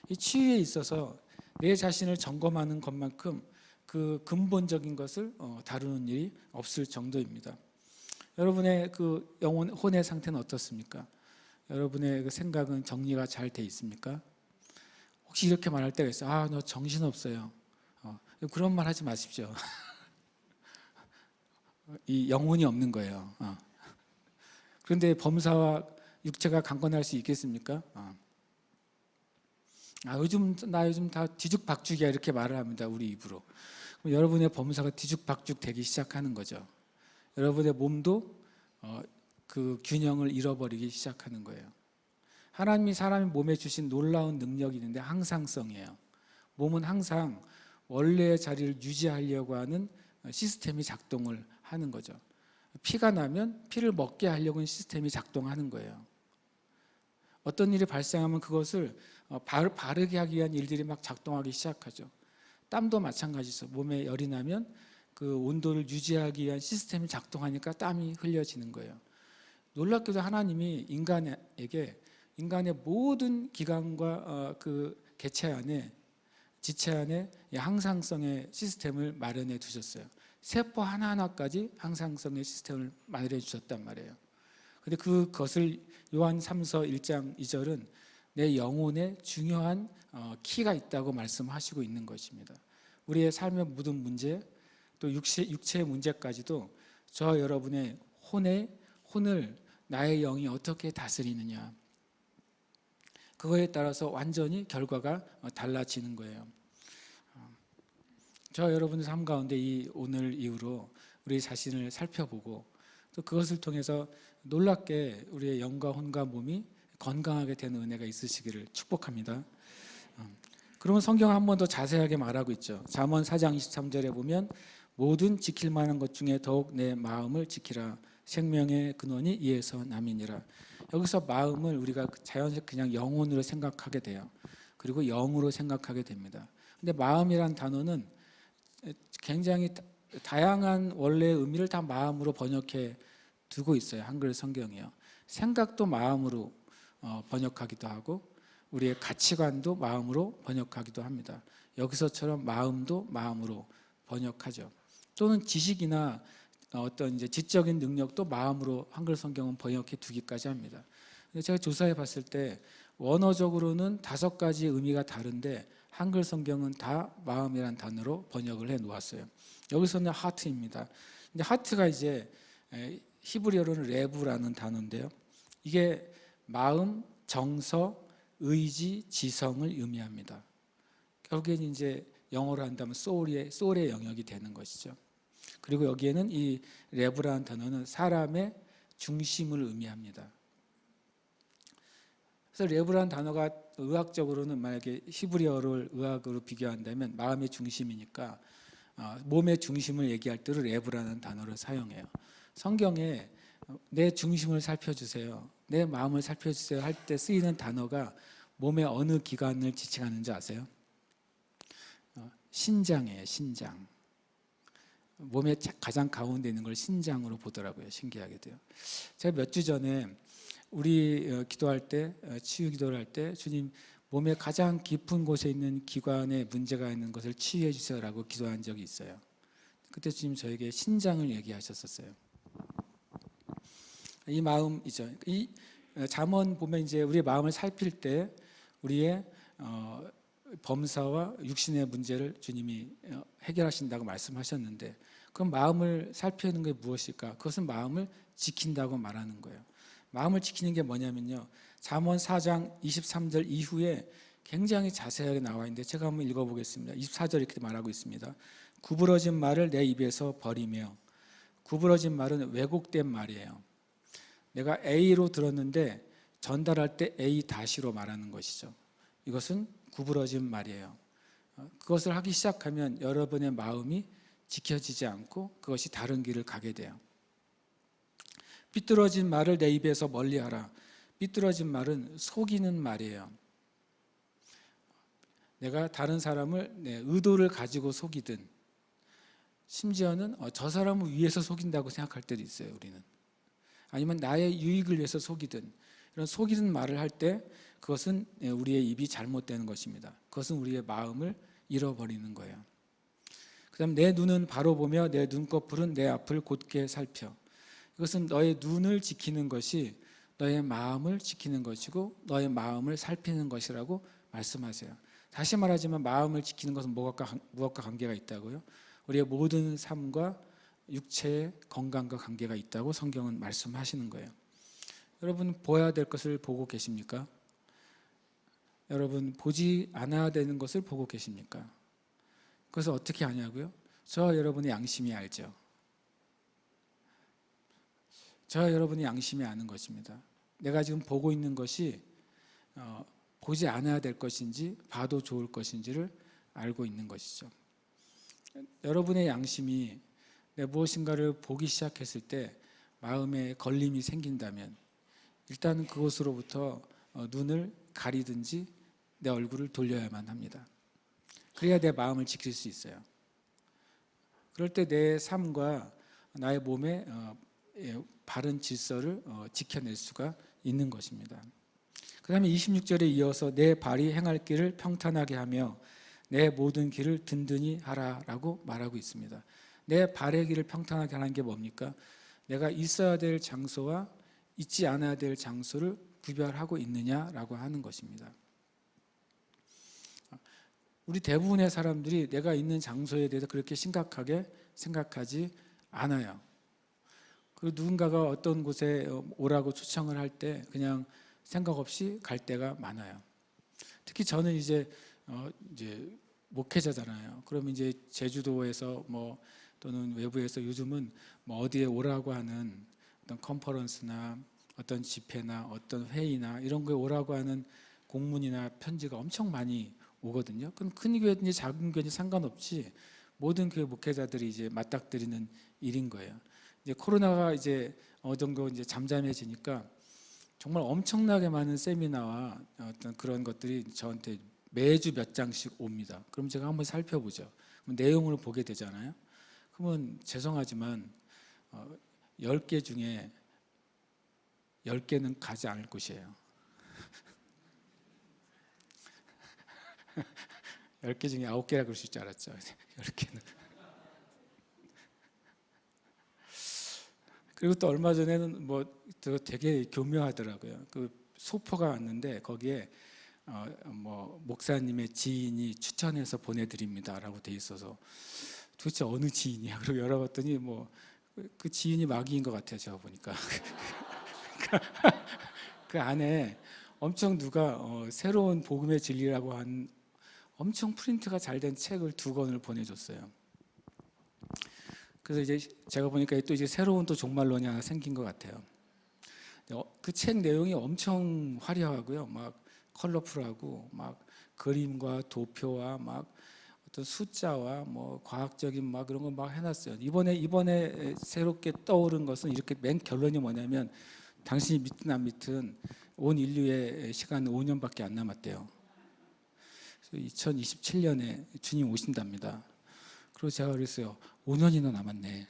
이 치유에 있어서 내 자신을 점검하는 것만큼 그 근본적인 것을 다루는 일이 없을 정도입니다. 여러분의 그 혼의 상태는 어떻습니까? 여러분의 그 생각은 정리가 잘 돼 있습니까? 혹시 이렇게 말할 때가 있어요. 아, 너 정신없어요. 그런 말 하지 마십시오. 이 영혼이 없는 거예요. 그런데 범사와 육체가 강건할 수 있겠습니까? 나 요즘 다 뒤죽박죽이야 이렇게 말을 합니다. 우리 입으로. 그럼 여러분의 범사가 뒤죽박죽 되기 시작하는 거죠. 여러분의 몸도 그 균형을 잃어버리기 시작하는 거예요. 하나님이 사람의 몸에 주신 놀라운 능력이 있는데 항상성이에요. 몸은 항상 원래의 자리를 유지하려고 하는 시스템이 작동을 하는 거죠. 피가 나면 피를 먹게 하려고 하는 시스템이 작동하는 거예요. 어떤 일이 발생하면 그것을 바르게 하기 위한 일들이 막 작동하기 시작하죠. 땀도 마찬가지죠. 몸에 열이 나면 그 온도를 유지하기 위한 시스템이 작동하니까 땀이 흘려지는 거예요. 놀랍게도 하나님이 인간의 모든 기관과 그 개체 안에, 지체 안에 항상성의 시스템을 마련해 두셨어요. 세포 하나하나까지 항상성의 시스템을 마련해 주셨단 말이에요. 근데 그것을 요한 3서 1장 2절은 내 영혼에 중요한 키가 있다고 말씀하시고 있는 것입니다. 우리의 삶의 모든 문제, 또 육체의 문제까지도 저 여러분의 혼을 나의 영이 어떻게 다스리느냐, 그거에 따라서 완전히 결과가 달라지는 거예요. 저 여러분의 삶 가운데 오늘 이후로 우리 자신을 살펴보고 또 그것을 통해서 놀랍게 우리의 영과 혼과 몸이 건강하게 되는 은혜가 있으시기를 축복합니다. 그러면 성경 한 번 더 자세하게 말하고 있죠. 잠언 4장 23절에 보면 모든 지킬 만한 것 중에 더욱 내 마음을 지키라. 생명의 근원이 이에서 남이니라. 여기서 마음을 우리가 자연스럽게 그냥 영혼으로 생각하게 돼요. 그리고 영으로 생각하게 됩니다. 근데 마음이란 단어는 굉장히 다양한 원래의 의미를 다 마음으로 번역해 두고 있어요. 한글 성경이요. 생각도 마음으로 번역하기도 하고 우리의 가치관도 마음으로 번역하기도 합니다. 여기서처럼 마음도 마음으로 번역하죠. 또는 지식이나 어떤 이제 지적인 능력도 마음으로 한글 성경은 번역해 두기까지 합니다. 근데 제가 조사해 봤을 때 원어적으로는 5가지 의미가 다른데 한글 성경은 다 마음이란 단어로 번역을 해 놓았어요. 여기서는 하트입니다. 근데 하트가 이제 히브리어로는 레브라는 단어인데요. 이게 마음, 정서, 의지, 지성을 의미합니다. 결국엔 이제 영어로 한다면 소울의 영역이 되는 것이죠. 그리고 여기에는 이 레브라는 단어는 사람의 중심을 의미합니다. 그래서 레브라는 단어가 의학적으로는 만약에 히브리어를 의학으로 비교한다면 마음의 중심이니까 몸의 중심을 얘기할 때로 레브라는 단어를 사용해요. 성경에 내 중심을 살펴주세요, 내 마음을 살펴주세요 할 때 쓰이는 단어가 몸의 어느 기관을 지칭하는지 아세요? 신장이에요. 신장. 몸의 가장 가운데 있는 걸 신장으로 보더라고요. 신기하게도요. 제가 몇 주 전에 우리 기도할 때, 치유 기도를 할 때 주님 몸의 가장 깊은 곳에 있는 기관에 문제가 있는 것을 치유해 주세요라고 기도한 적이 있어요. 그때 주님 저에게 신장을 얘기하셨었어요. 이 마음이죠. 이 잠언 보면 이제 우리의 마음을 살필 때 우리의 범사와 육신의 문제를 주님이 해결하신다고 말씀하셨는데, 그럼 마음을 살피는 게 무엇일까? 그것은 마음을 지킨다고 말하는 거예요. 마음을 지키는 게 뭐냐면요, 잠언 4장 23절 이후에 굉장히 자세하게 나와 있는데 제가 한번 읽어보겠습니다. 24절 이렇게 말하고 있습니다. 구부러진 말을 내 입에서 버리며. 구부러진 말은 왜곡된 말이에요. 내가 A로 들었는데 전달할 때 A 다시로 말하는 것이죠. 이것은 구부러진 말이에요. 그것을 하기 시작하면 여러분의 마음이 지켜지지 않고 그것이 다른 길을 가게 돼요. 삐뚤어진 말을 내 입에서 멀리하라. 삐뚤어진 말은 속이는 말이에요. 내가 다른 사람을 의도를 가지고 속이든, 심지어는 저 사람을 위해서 속인다고 생각할 때도 있어요. 우리는 아니면 나의 유익을 위해서 속이든, 이런 속이는 말을 할 때 그것은 우리의 입이 잘못되는 것입니다. 그것은 우리의 마음을 잃어버리는 거예요. 그다음 내 눈은 바로 보며 내 눈꺼풀은 내 앞을 곧게 살펴. 이것은 너의 눈을 지키는 것이 너의 마음을 지키는 것이고 너의 마음을 살피는 것이라고 말씀하세요. 다시 말하지만 마음을 지키는 것은 무엇과 관계가 있다고요? 우리의 모든 삶과 육체의 건강과 관계가 있다고 성경은 말씀하시는 거예요. 여러분 보아야 될 것을 보고 계십니까? 여러분 보지 않아야 되는 것을 보고 계십니까? 그래서 어떻게 하냐고요? 저와 여러분의 양심이 알죠. 저와 여러분의 양심이 아는 것입니다. 내가 지금 보고 있는 것이 보지 않아야 될 것인지 봐도 좋을 것인지를 알고 있는 것이죠. 여러분의 양심이 무엇인가를 보기 시작했을 때 마음에 걸림이 생긴다면 일단 그것으로부터 눈을 가리든지 내 얼굴을 돌려야만 합니다. 그래야 내 마음을 지킬 수 있어요. 그럴 때 내 삶과 나의 몸의 바른 질서를 지켜낼 수가 있는 것입니다. 그 다음에 26절에 이어서 내 발이 행할 길을 평탄하게 하며 내 모든 길을 든든히 하라라고 말하고 있습니다. 내 발의 길을 평탄하게 하는 게 뭡니까? 내가 있어야 될 장소와 있지 않아야 될 장소를 구별하고 있느냐라고 하는 것입니다. 우리 대부분의 사람들이 내가 있는 장소에 대해서 그렇게 심각하게 생각하지 않아요. 그리고 누군가가 어떤 곳에 오라고 초청을 할 때 그냥 생각 없이 갈 때가 많아요. 특히 저는 이제 목회자잖아요. 그러면 이제 제주도에서 또는 외부에서 요즘은 어디에 오라고 하는 어떤 컨퍼런스나 어떤 집회나 어떤 회의나 이런 거에 오라고 하는 공문이나 편지가 엄청 많이 오거든요. 그럼 큰 교회든지 작은 교회든지 상관없이 모든 교회 목회자들이 이제 맞닥뜨리는 일인 거예요. 이제 코로나가 이제 어느 정도 이제 잠잠해지니까 정말 엄청나게 많은 세미나와 어떤 그런 것들이 저한테 매주 몇 장씩 옵니다. 그럼 제가 한번 살펴보죠. 그럼 내용을 보게 되잖아요. 그러면 죄송하지만 10개 중에 10개는 가지 않을 곳이에요. 10개 중에 9개라 그럴 수 있을 줄 알았죠. 10개는. 그리고 또 얼마 전에는 되게 교묘하더라고요. 그 소포가 왔는데 거기에 목사님의 지인이 추천해서 보내드립니다라고 돼 있어서 도대체 어느 지인이야? 그리고 열어봤더니 그 지인이 마귀인 것 같아요. 제가 보니까 그 안에 엄청 누가 새로운 복음의 진리라고 한 엄청 프린트가 잘 된 책을 2권을 보내줬어요. 그래서 이제 제가 보니까 또 이제 새로운 또 종말론이 하나 생긴 것 같아요. 그 책 내용이 엄청 화려하고요, 막 컬러풀하고 막 그림과 도표와 막 어떤 숫자와 과학적인 그런 거 막 해놨어요. 이번에 새롭게 떠오른 것은 이렇게 맨 결론이 뭐냐면 당신이 믿든 안 믿든 온 인류의 시간은 5년밖에 안 남았대요. 2027년에 주님 오신답니다. 그리고 제가 그랬어요. 5년이나 남았네.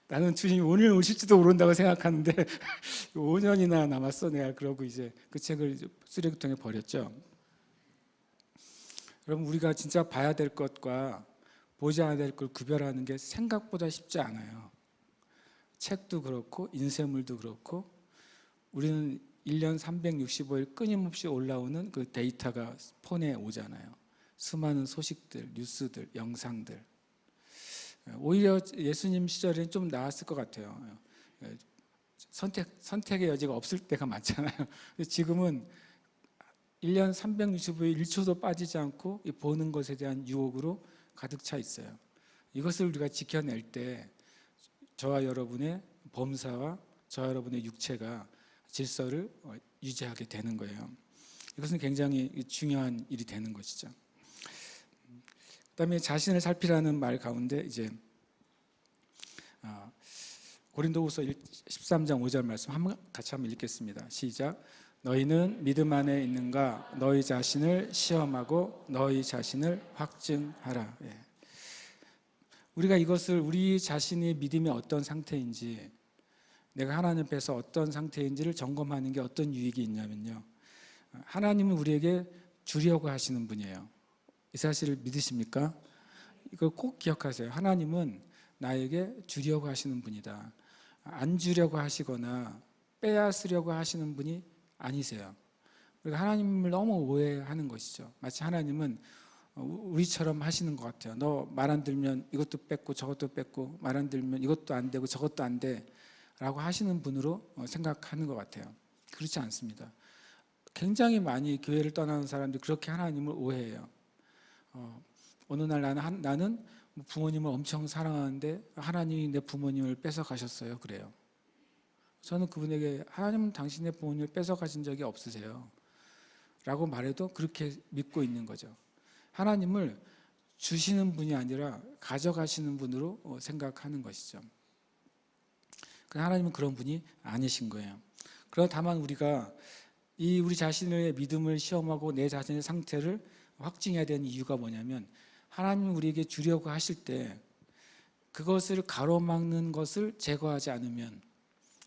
나는 주님이 오늘 오실지도 모른다고 생각하는데 5년이나 남았어 내가. 그러고 이제 그 책을 쓰레기통에 버렸죠. 여러분 우리가 진짜 봐야 될 것과 보지 않아야 될 걸 구별하는 게 생각보다 쉽지 않아요. 책도 그렇고 인쇄물도 그렇고 우리는 1년 365일 끊임없이 올라오는 그 데이터가 폰에 오잖아요. 수많은 소식들, 뉴스들, 영상들. 오히려 예수님 시절에는 좀 나았을 것 같아요. 선택의 여지가 없을 때가 많잖아요. 근데 지금은 1년 365일 1초도 빠지지 않고 이 보는 것에 대한 유혹으로 가득 차 있어요. 이것을 우리가 지켜낼 때 저와 여러분의 범사와 저와 여러분의 육체가 질서를 유지하게 되는 거예요. 이것은 굉장히 중요한 일이 되는 것이죠. 그다음에 자신을 살피라는 말 가운데 이제 고린도후서 13장 5절 말씀 같이 한번 읽겠습니다. 시작. 너희는 믿음 안에 있는가? 너희 자신을 시험하고 너희 자신을 확증하라. 예. 우리가 이것을 우리 자신의 믿음이 어떤 상태인지, 내가 하나님 앞에서 어떤 상태인지를 점검하는 게 어떤 유익이 있냐면요, 하나님은 우리에게 주려고 하시는 분이에요. 이 사실을 믿으십니까? 이거 꼭 기억하세요. 하나님은 나에게 주려고 하시는 분이다. 안 주려고 하시거나 빼앗으려고 하시는 분이 아니세요. 우리가 하나님을 너무 오해하는 것이죠. 마치 하나님은 우리처럼 하시는 것 같아요. 너 말 안 들면 이것도 뺏고 저것도 뺏고, 말 안 들면 이것도 안 되고 저것도 안 돼 라고 하시는 분으로 생각하는 것 같아요. 그렇지 않습니다. 굉장히 많이 교회를 떠나는 사람들이 그렇게 하나님을 오해해요. 어느 날 나는 부모님을 엄청 사랑하는데 하나님이 내 부모님을 뺏어가셨어요. 그래요. 저는 그분에게 하나님은 당신의 부모님을 뺏어가신 적이 없으세요 라고 말해도 그렇게 믿고 있는 거죠. 하나님을 주시는 분이 아니라 가져가시는 분으로 생각하는 것이죠. 하나님은 그런 분이 아니신 거예요. 그러나 다만 우리가 우리 자신의 믿음을 시험하고 내 자신의 상태를 확증해야 되는 이유가 뭐냐면, 하나님이 우리에게 주려고 하실 때 그것을 가로막는 것을 제거하지 않으면,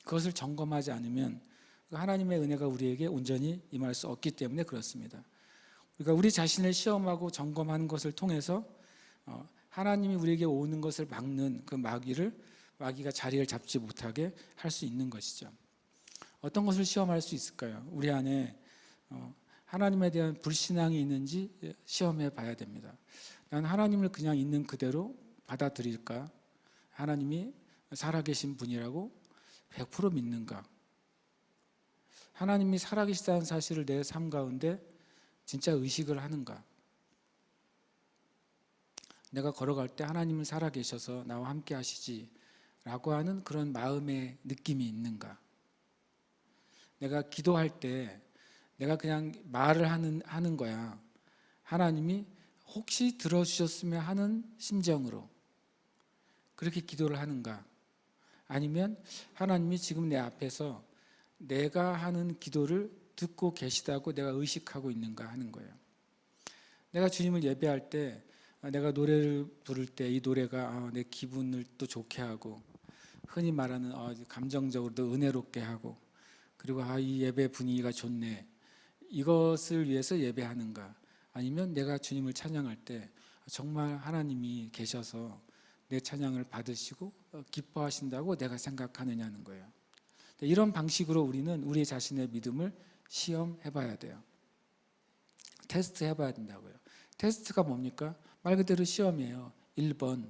그것을 점검하지 않으면 하나님의 은혜가 우리에게 온전히 임할 수 없기 때문에 그렇습니다. 그러니까 우리 자신을 시험하고 점검하는 것을 통해서 하나님이 우리에게 오는 것을 막는 그 마귀가 자리를 잡지 못하게 할 수 있는 것이죠. 어떤 것을 시험할 수 있을까요? 우리 안에 하나님에 대한 불신앙이 있는지 시험해 봐야 됩니다. 나는 하나님을 그냥 있는 그대로 받아들일까? 하나님이 살아계신 분이라고 100% 믿는가? 하나님이 살아계시다는 사실을 내 삶 가운데 진짜 의식을 하는가? 내가 걸어갈 때 하나님은 살아계셔서 나와 함께 하시지 라고 하는 그런 마음의 느낌이 있는가? 내가 기도할 때 내가 그냥 말을 하는 거야. 하나님이 혹시 들어주셨으면 하는 심정으로 그렇게 기도를 하는가? 아니면 하나님이 지금 내 앞에서 내가 하는 기도를 듣고 계시다고 내가 의식하고 있는가 하는 거예요. 내가 주님을 예배할 때, 내가 노래를 부를 때 이 노래가 내 기분을 또 좋게 하고, 흔히 말하는 감정적으로도 은혜롭게 하고, 그리고 이 예배 분위기가 좋네, 이것을 위해서 예배하는가? 아니면 내가 주님을 찬양할 때 정말 하나님이 계셔서 내 찬양을 받으시고 기뻐하신다고 내가 생각하느냐는 거예요. 이런 방식으로 우리는 우리 자신의 믿음을 시험해 봐야 돼요. 테스트 해봐야 된다고요. 테스트가 뭡니까? 말 그대로 시험이에요. 1번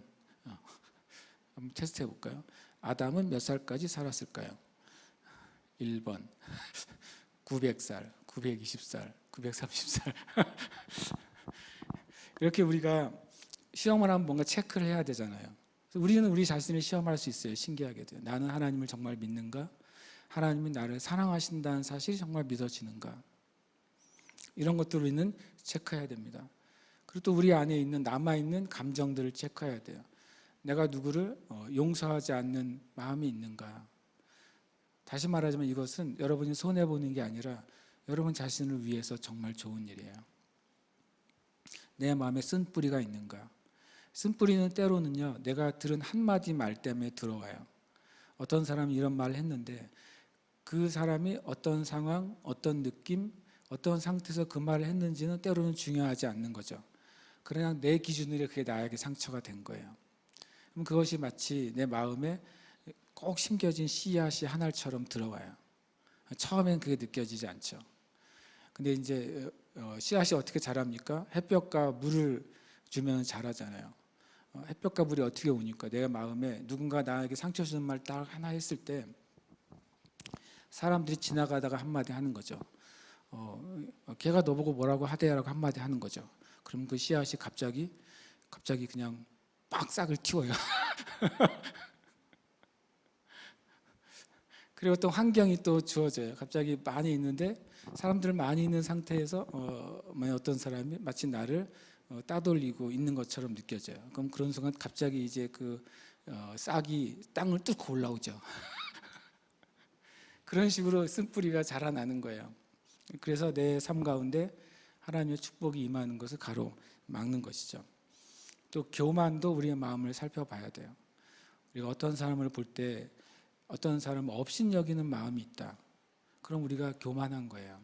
한번 테스트 해볼까요? 아담은 몇 살까지 살았을까요? 1번 900살, 920살, 930살 이렇게 우리가 시험을 하면 뭔가 체크를 해야 되잖아요. 우리는 우리 자신을 시험할 수 있어요. 신기하게도. 나는 하나님을 정말 믿는가? 하나님이 나를 사랑하신다는 사실이 정말 믿어지는가? 이런 것들을 우리는 체크해야 됩니다. 그리고 또 우리 안에 있는 남아있는 감정들을 체크해야 돼요. 내가 누구를 용서하지 않는 마음이 있는가? 다시 말하자면 이것은 여러분이 손해보는 게 아니라 여러분 자신을 위해서 정말 좋은 일이에요. 내 마음에 쓴뿌리가 있는가? 쓴뿌리는 때로는요, 내가 들은 한마디 말 때문에 들어와요. 어떤 사람이 이런 말을 했는데 그 사람이 어떤 상황, 어떤 느낌, 어떤 상태에서 그 말을 했는지는 때로는 중요하지 않는 거죠. 그러나 내 기준으로 그게 나에게 상처가 된 거예요. 그럼 그것이 마치 내 마음에 꼭 심겨진 씨앗이 한 알처럼 들어와요. 처음엔 그게 느껴지지 않죠. 근데 이제 씨앗이 어떻게 자랍니까? 햇볕과 물을 주면 자라잖아요. 햇볕과 물이 어떻게 오니까? 내가 마음에 누군가 나에게 상처 주는 말 딱 하나 했을 때 사람들이 지나가다가 한마디 하는 거죠. 걔가 너보고 뭐라고 하대라고 한마디 하는 거죠. 그럼 그 씨앗이 갑자기 그냥 막 싹을 틔워요. 그리고 또 환경이 또 주어져요. 갑자기 많이 있는데 사람들 많이 있는 상태에서 어떤 사람이 마치 나를 따돌리고 있는 것처럼 느껴져요. 그럼 그런 순간 갑자기 이제 그 싹이 땅을 뚫고 올라오죠. 그런 식으로 쓴뿌리가 자라나는 거예요. 그래서 내 삶 가운데 하나님의 축복이 임하는 것을 가로막는 것이죠. 또 교만도 우리의 마음을 살펴봐야 돼요. 우리가 어떤 사람을 볼 때 어떤 사람을 업신여기는 마음이 있다. 그럼 우리가 교만한 거예요.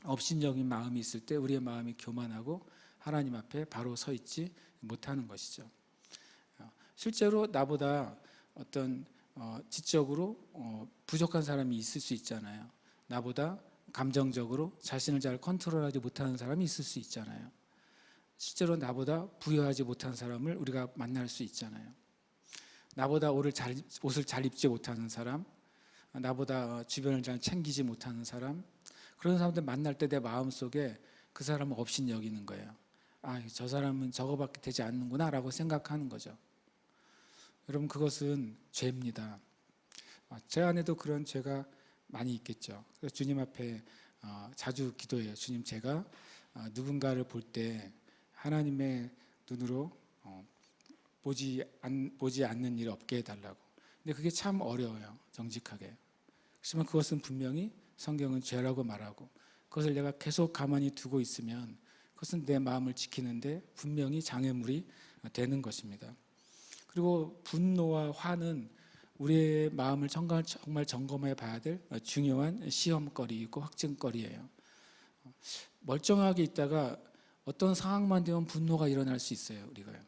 업신여긴 마음이 있을 때 우리의 마음이 교만하고 하나님 앞에 바로 서 있지 못하는 것이죠. 실제로 나보다 어떤 지적으로 부족한 사람이 있을 수 있잖아요. 나보다 감정적으로 자신을 잘 컨트롤하지 못하는 사람이 있을 수 있잖아요. 실제로 나보다 부유하지 못한 사람을 우리가 만날 수 있잖아요. 나보다 옷을 잘 입지 못하는 사람, 나보다 주변을 잘 챙기지 못하는 사람, 그런 사람들 만날 때 내 마음속에 그 사람을 업신여기는 거예요. 저 사람은 저거밖에 되지 않는구나 라고 생각하는 거죠. 여러분, 그것은 죄입니다. 제 안에도 그런 죄가 많이 있겠죠. 그래서 주님 앞에 자주 기도해요. 주님, 제가 누군가를 볼 때 하나님의 눈으로 보지 않는 일이 없게 해달라고. 근데 그게 참 어려워요. 정직하게. 그렇지만 그것은 분명히 성경은 죄라고 말하고, 그것을 내가 계속 가만히 두고 있으면 그것은 내 마음을 지키는데 분명히 장애물이 되는 것입니다. 그리고 분노와 화는 우리의 마음을 정말 점검해 봐야 될 중요한 시험거리이고 확증거리예요. 멀쩡하게 있다가 어떤 상황만 되면 분노가 일어날 수 있어요. 우리가요.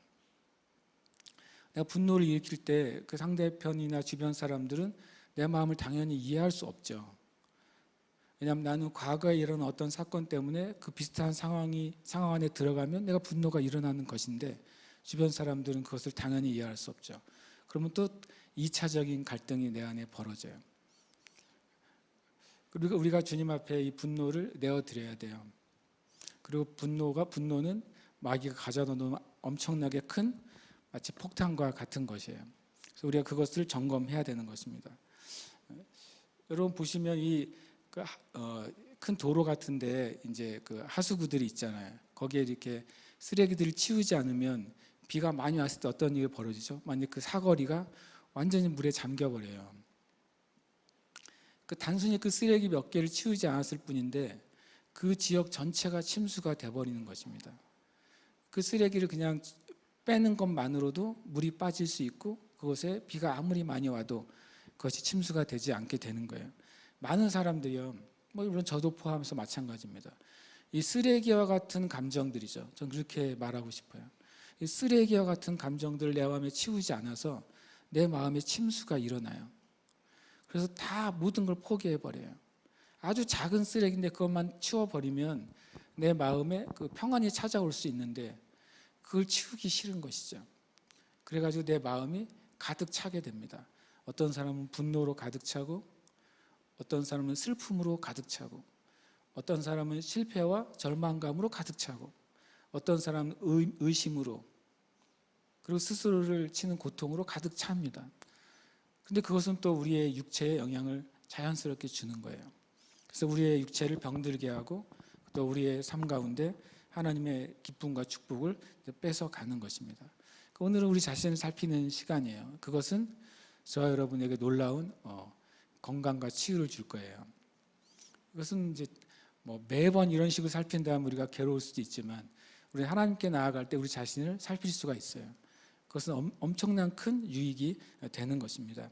내가 분노를 일으킬 때 그 상대편이나 주변 사람들은 내 마음을 당연히 이해할 수 없죠. 왜냐하면 나는 과거에 일어난 어떤 사건 때문에 그 비슷한 상황 안에 들어가면 내가 분노가 일어나는 것인데 주변 사람들은 그것을 당연히 이해할 수 없죠. 그러면 또 2차적인 갈등이 내 안에 벌어져요. 그리고 우리가 주님 앞에 이 분노를 내어드려야 돼요. 그리고 분노는 마귀가 가져다 놓은 엄청나게 큰 마치 폭탄과 같은 것이에요. 그래서 우리가 그것을 점검해야 되는 것입니다. 여러분 보시면 이 큰 도로 같은데 이제 그 하수구들이 있잖아요. 거기에 이렇게 쓰레기들을 치우지 않으면 비가 많이 왔을 때 어떤 일이 벌어지죠? 만약 그 사거리가 완전히 물에 잠겨 버려요. 단순히 그 쓰레기 몇 개를 치우지 않았을 뿐인데 그 지역 전체가 침수가 돼 버리는 것입니다. 그 쓰레기를 그냥 빼는 것만으로도 물이 빠질 수 있고 그곳에 비가 아무리 많이 와도 그것이 침수가 되지 않게 되는 거예요. 많은 사람들이요, 물론 저도 포함해서 마찬가지입니다. 이 쓰레기와 같은 감정들이죠. 저는 그렇게 말하고 싶어요. 이 쓰레기와 같은 감정들을 내 마음에 치우지 않아서 내 마음에 침수가 일어나요. 그래서 다 모든 걸 포기해버려요. 아주 작은 쓰레기인데 그것만 치워버리면 내 마음에 그 평안이 찾아올 수 있는데 그걸 치우기 싫은 것이죠. 그래가지고 내 마음이 가득 차게 됩니다. 어떤 사람은 분노로 가득 차고, 어떤 사람은 슬픔으로 가득 차고, 어떤 사람은 실패와 절망감으로 가득 차고, 어떤 사람은 의심으로, 그리고 스스로를 치는 고통으로 가득 찹니다. 근데 그것은 또 우리의 육체에 영향을 자연스럽게 주는 거예요. 그래서 우리의 육체를 병들게 하고 또 우리의 삶 가운데 하나님의 기쁨과 축복을 뺏어가는 것입니다. 오늘은 우리 자신을 살피는 시간이에요. 그것은 저와 여러분에게 놀라운 건강과 치유를 줄 거예요. 이것은 이제 매번 이런 식으로 살핀다면 우리가 괴로울 수도 있지만 우리 하나님께 나아갈 때 우리 자신을 살필 수가 있어요. 그것은 엄청난 큰 유익이 되는 것입니다.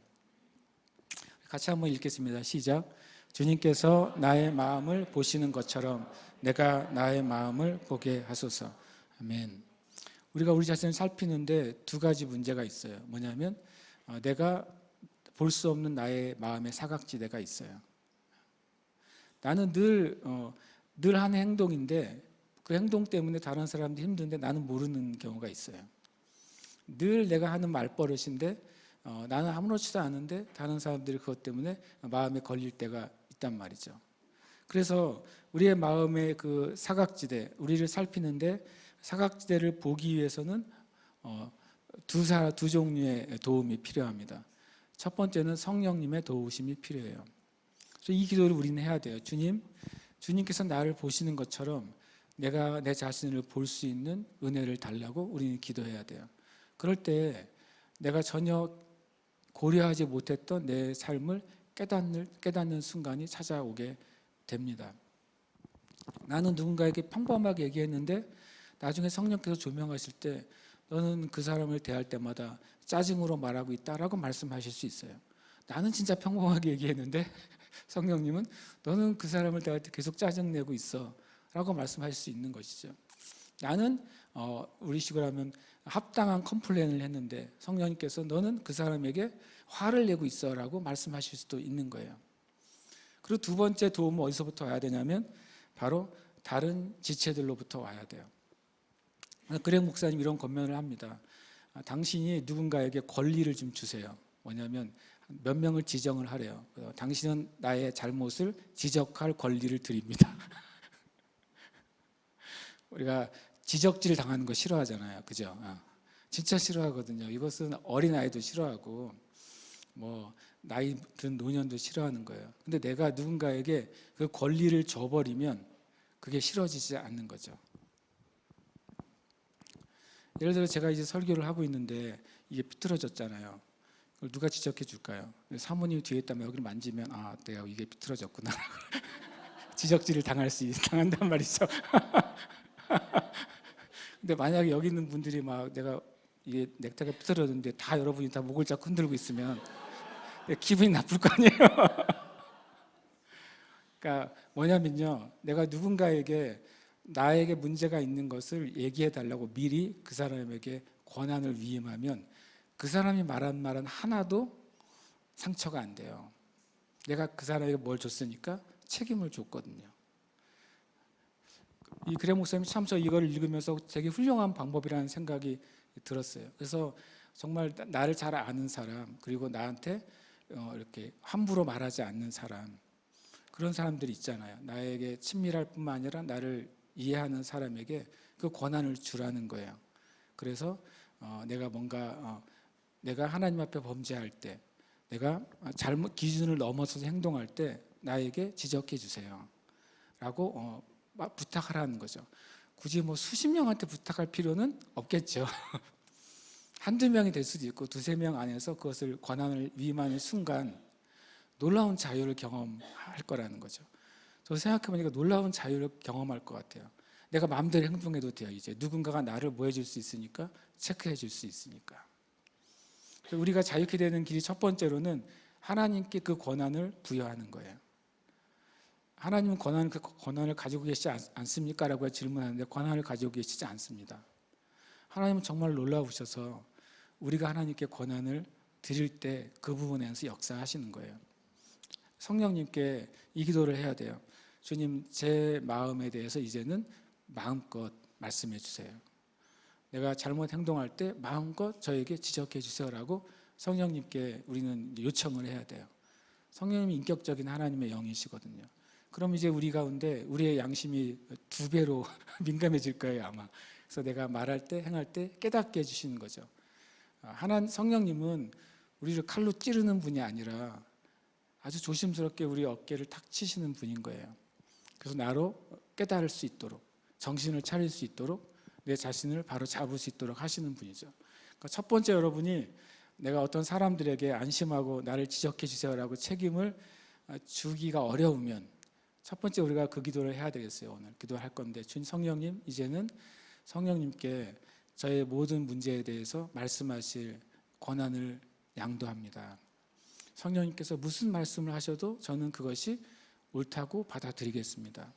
같이 한번 읽겠습니다. 시작. 주님께서 나의 마음을 보시는 것처럼 내가 나의 마음을 보게 하소서. 아멘. 우리가 우리 자신을 살피는데 두 가지 문제가 있어요. 뭐냐면 내가 볼 수 없는 나의 마음의 사각지대가 있어요. 나는 늘 하는 행동인데 그 행동 때문에 다른 사람도 힘든데 나는 모르는 경우가 있어요. 늘 내가 하는 말버릇인데 나는 아무렇지도 않은데 다른 사람들이 그것 때문에 마음에 걸릴 때가 있단 말이죠. 그래서 우리의 마음의 그 사각지대, 우리를 살피는데 사각지대를 보기 위해서는 두 종류의 도움이 필요합니다. 첫 번째는 성령님의 도우심이 필요해요. 그래서 이 기도를 우리는 해야 돼요. 주님께서 나를 보시는 것처럼 내가 내 자신을 볼 수 있는 은혜를 달라고 우리는 기도해야 돼요. 그럴 때 내가 전혀 고려하지 못했던 내 삶을 깨닫는 순간이 찾아오게 됩니다. 나는 누군가에게 평범하게 얘기했는데 나중에 성령께서 조명하실 때 너는 그 사람을 대할 때마다 짜증으로 말하고 있다라고 말씀하실 수 있어요. 나는 진짜 평범하게 얘기했는데 성령님은 너는 그 사람을 대할 때 계속 짜증내고 있어 라고 말씀하실 수 있는 것이죠. 나는 우리 식으로 하면 합당한 컴플레인을 했는데 성령님께서 너는 그 사람에게 화를 내고 있어 라고 말씀하실 수도 있는 거예요. 그리고 두 번째 도움은 어디서부터 와야 되냐면 바로 다른 지체들로부터 와야 돼요. 그렉 목사님 이런 권면을 합니다. 당신이 누군가에게 권리를 좀 주세요. 뭐냐면 몇 명을 지정을 하래요. 당신은 나의 잘못을 지적할 권리를 드립니다. 우리가 지적질 당하는 거 싫어하잖아요. 그죠? 진짜 싫어하거든요. 이것은 어린아이도 싫어하고 뭐 나이 든 노년도 싫어하는 거예요. 근데 내가 누군가에게 그 권리를 줘버리면 그게 싫어지지 않는 거죠. 예를 들어 제가 이제 설교를 하고 있는데 이게 비틀어졌잖아요. 그걸 누가 지적해 줄까요? 사모님이 뒤에 있다면 여기를 만지면 내가 이게 비틀어졌구나. 지적질을 당한단 말이죠. 근데 만약에 여기 있는 분들이 막 내가 이게 넥타이가 비틀어졌는데 다 여러분이 다 목을 잡고 흔들고 있으면 기분이 나쁠 거 아니에요. 그러니까 뭐냐면요, 내가 누군가에게 나에게 문제가 있는 것을 얘기해 달라고 미리 그 사람에게 권한을 위임하면 그 사람이 말한 말은 하나도 상처가 안 돼요. 내가 그 사람에게 뭘 줬으니까 책임을 줬거든요. 이 그렉 목사님이 참 저 이걸 읽으면서 되게 훌륭한 방법이라는 생각이 들었어요. 그래서 정말 나를 잘 아는 사람, 그리고 나한테 이렇게 함부로 말하지 않는 사람, 그런 사람들이 있잖아요. 나에게 친밀할 뿐만 아니라 나를 이해하는 사람에게 그 권한을 주라는 거예요. 그래서 내가 하나님 앞에 범죄할 때, 내가 잘못 기준을 넘어서서 행동할 때 나에게 지적해 주세요 라고 부탁하라는 거죠. 굳이 뭐 수십 명한테 부탁할 필요는 없겠죠. 한두 명이 될 수도 있고 두세 명 안에서 그것을 권한을 위임하는 순간 놀라운 자유를 경험할 거라는 거죠. 저 생각해보니까 놀라운 자유를 경험할 것 같아요. 내가 마음대로 행동해도 돼요. 이제 누군가가 나를 뭐 해줄 수 있으니까, 체크해 줄 수 있으니까. 우리가 자유케 되는 길이 첫 번째로는 하나님께 그 권한을 부여하는 거예요. 하나님은 그 권한을 가지고 계시지 않습니까? 라고 질문하는데 권한을 가지고 계시지 않습니다. 하나님은 정말 놀라우셔서 우리가 하나님께 권한을 드릴 때 그 부분에서 역사하시는 거예요. 성령님께 이 기도를 해야 돼요. 주님, 제 마음에 대해서 이제는 마음껏 말씀해 주세요. 내가 잘못 행동할 때 마음껏 저에게 지적해 주세요라고 성령님께 우리는 요청을 해야 돼요. 성령님이 인격적인 하나님의 영이시거든요. 그럼 이제 우리 가운데 우리의 양심이 두 배로 민감해질 거예요, 아마. 그래서 내가 말할 때, 행할 때 깨닫게 해주시는 거죠. 성령님은 우리를 칼로 찌르는 분이 아니라 아주 조심스럽게 우리 어깨를 탁 치시는 분인 거예요. 그래서 나로 깨달을 수 있도록, 정신을 차릴 수 있도록, 내 자신을 바로 잡을 수 있도록 하시는 분이죠. 그러니까 첫 번째, 여러분이 내가 어떤 사람들에게 안심하고 나를 지적해 주세요라고 책임을 주기가 어려우면 첫 번째 우리가 그 기도를 해야 되겠어요. 오늘 기도할 건데, 주님, 성령님, 이제는 성령님께 저의 모든 문제에 대해서 말씀하실 권한을 양도합니다. 성령님께서 무슨 말씀을 하셔도 저는 그것이 옳다고 받아들이겠습니다.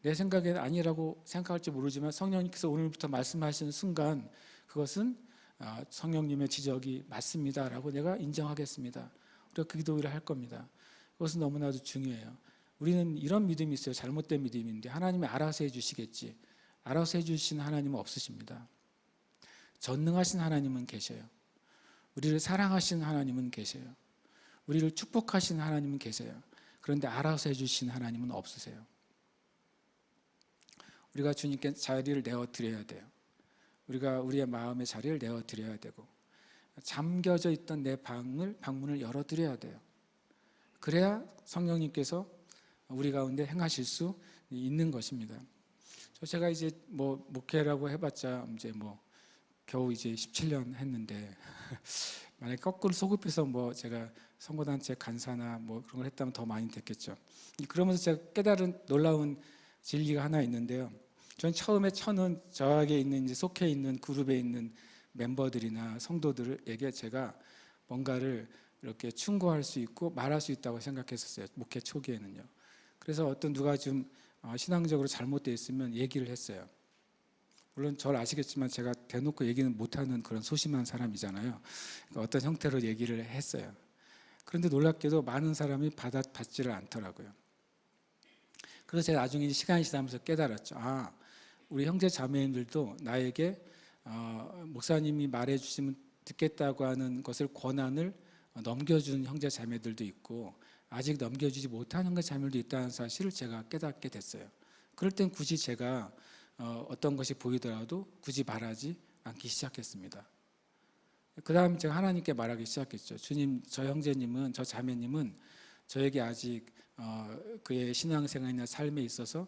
내 생각에는 아니라고 생각할지 모르지만 성령님께서 오늘부터 말씀하시는 순간 그것은 성령님의 지적이 맞습니다라고 내가 인정하겠습니다. 우리가 그 기도를 할 겁니다. 그것은 너무나도 중요해요. 우리는 이런 믿음이 있어요. 잘못된 믿음인데 하나님이 알아서 해주시겠지. 알아서 해주시는 하나님은 없으십니다. 전능하신 하나님은 계셔요. 우리를 사랑하시는 하나님은 계셔요. 우리를 축복하시는 하나님은 계세요. 그런데 알아서 해주신 하나님은 없으세요. 우리가 주님께 자리를 내어드려야 돼요. 우리가 우리의 마음의 자리를 내어드려야 되고, 잠겨져 있던 내 방문을 열어드려야 돼요. 그래야 성령님께서 우리 가운데 행하실 수 있는 것입니다. 제가 이제 뭐 목회라고 해봤자 이제 뭐 겨우 이제 17년 했는데 만약에 거꾸로 소급해서 뭐 제가 선거단체 간사나 뭐 그런 걸 했다면 더 많이 됐겠죠. 그러면서 제가 깨달은 놀라운 진리가 하나 있는데요. 전 처음에 저는 저에게 있는 이제 속해 있는 그룹에 있는 멤버들이나 성도들에게 제가 뭔가를 이렇게 충고할 수 있고 말할 수 있다고 생각했었어요. 목회 초기에는요. 그래서 어떤 누가 좀 신앙적으로 잘못되어 있으면 얘기를 했어요. 물론 저를 아시겠지만 제가 대놓고 얘기는 못하는 그런 소심한 사람이잖아요. 그러니까 어떤 형태로 얘기를 했어요. 그런데 놀랍게도 많은 사람이 받지를 않더라고요. 그래서 제가 나중에 시간이 지나면서 깨달았죠. 우리 형제 자매님들도 나에게 목사님이 말해주시면 듣겠다고 하는 것을 권한을 넘겨준 형제 자매들도 있고, 아직 넘겨주지 못한 형제 자매들도 있다는 사실을 제가 깨닫게 됐어요. 그럴 땐 굳이 제가 어떤 것이 보이더라도 굳이 말하지 않기 시작했습니다. 그 다음 제가 하나님께 말하기 시작했죠. 주님, 저 형제님은, 저 자매님은 저에게 아직 그의 신앙생활이나 삶에 있어서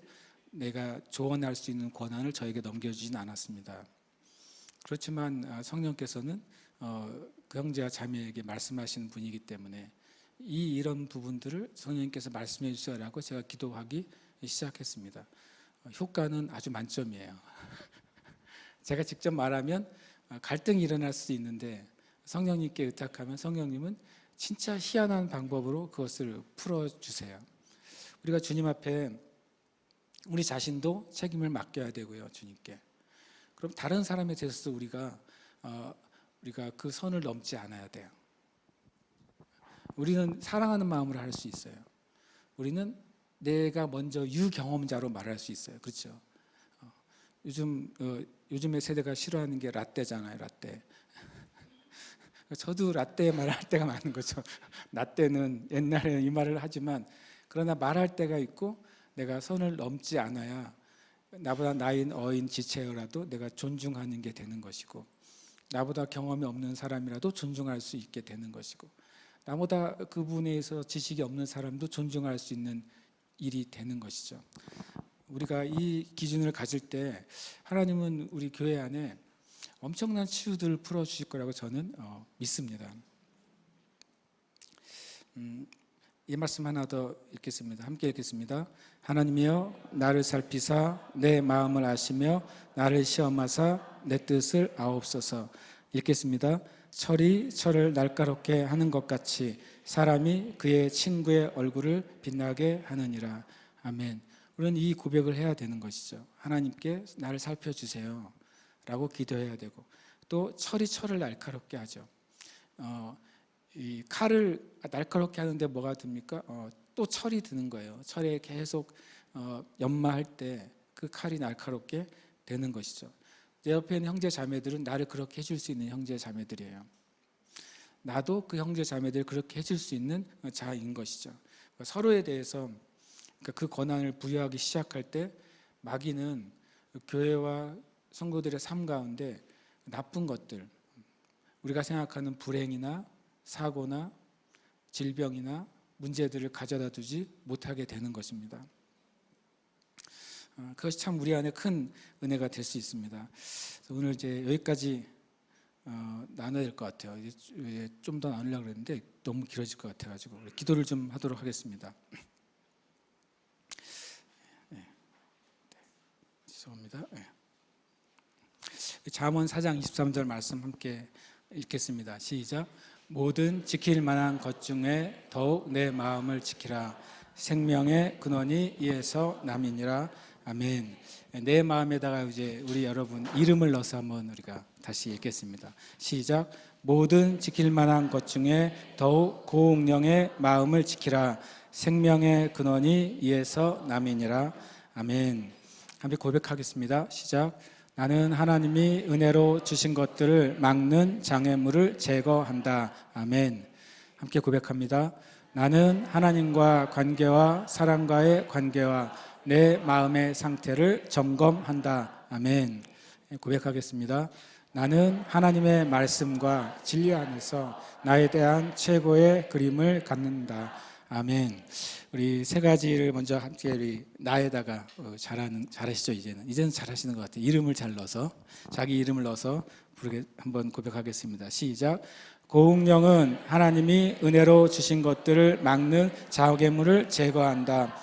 내가 조언할 수 있는 권한을 저에게 넘겨주진 않았습니다. 그렇지만 성령께서는 그 형제와 자매에게 말씀하시는 분이기 때문에 이런 부분들을 성령님께서 말씀해 주시라고 제가 기도하기 시작했습니다. 효과는 아주 만점이에요. 제가 직접 말하면 갈등이 일어날 수 있는데 성령님께 의탁하면 성령님은 진짜 희한한 방법으로 그것을 풀어주세요. 우리가 주님 앞에 우리 자신도 책임을 맡겨야 되고요, 주님께. 그럼 다른 사람에 대해서 우리가 그 선을 넘지 않아야 돼요. 우리는 사랑하는 마음으로 할 수 있어요. 우리는 내가 먼저 유경험자로 말할 수 있어요. 그렇죠? 요즘의 세대가 싫어하는 게 라떼잖아요, 라떼. 저도 라떼 말할 때가 많은 거죠. 라떼는 옛날에는 이 말을 하지만, 그러나 말할 때가 있고 내가 선을 넘지 않아야 나보다 나이는 어린 지체여라도 내가 존중하는 게 되는 것이고, 나보다 경험이 없는 사람이라도 존중할 수 있게 되는 것이고, 나보다 그분에서 지식이 없는 사람도 존중할 수 있는 일이 되는 것이죠. 우리가 이 기준을 가질 때 하나님은 우리 교회 안에 엄청난 치유들을 풀어주실 거라고 저는 믿습니다. 이 말씀 하나 더 읽겠습니다. 함께 읽겠습니다. 하나님이여 나를 살피사 내 마음을 아시며 나를 시험하사 내 뜻을 아옵소서. 읽겠습니다. 철이 철을 날카롭게 하는 것 같이 사람이 그의 친구의 얼굴을 빛나게 하느니라. 아멘. 우리는 이 고백을 해야 되는 것이죠. 하나님께 나를 살펴주세요 라고 기도해야 되고, 또 철이 철을 날카롭게 하죠. 이 칼을 날카롭게 하는데 뭐가 듭니까? 또 철이 드는 거예요. 철에 계속 연마할 때 그 칼이 날카롭게 되는 것이죠. 내 옆에 있는 형제 자매들은 나를 그렇게 해줄 수 있는 형제 자매들이에요. 나도 그 형제 자매들을 그렇게 해줄 수 있는 자인 것이죠. 서로에 대해서 그 권한을 부여하기 시작할 때 마귀는 교회와 성도들의 삶 가운데 나쁜 것들, 우리가 생각하는 불행이나 사고나 질병이나 문제들을 가져다 두지 못하게 되는 것입니다. 그것이 참 우리 안에 큰 은혜가 될 수 있습니다. 오늘 이제 여기까지 나눠야 될 것 같아요. 좀 더 나누려고 그랬는데 너무 길어질 것 같아가지고 기도를 좀 하도록 하겠습니다. 죄송합니다. 잠언 4장 23절 말씀 함께 읽겠습니다. 시작. 모든 지킬 만한 것 중에 더욱 내 마음을 지키라. 생명의 근원이 이에서 남이니라. 아멘. 내 마음에다가 이제 우리 여러분 이름을 넣어서 한번 우리가 다시 읽겠습니다. 시작. 모든 지킬 만한 것 중에 더욱 고운령의 마음을 지키라. 생명의 근원이 이에서 남이니라. 아멘. 함께 고백하겠습니다. 시작. 나는 하나님이 은혜로 주신 것들을 막는 장애물을 제거한다. 아멘. 함께 고백합니다. 나는 하나님과 관계와 사람과의 관계와 내 마음의 상태를 점검한다. 아멘. 고백하겠습니다. 나는 하나님의 말씀과 진리 안에서 나에 대한 최고의 그림을 갖는다. 아멘. 우리 세 가지를 먼저 함께 우리 나에다가 잘하시죠. 이제는 잘하시는 것 같아요. 이름을 잘 넣어서 자기 이름을 넣어서 부르게 한번 고백하겠습니다. 시작. 고운령은 하나님이 은혜로 주신 것들을 막는 장애물을 제거한다.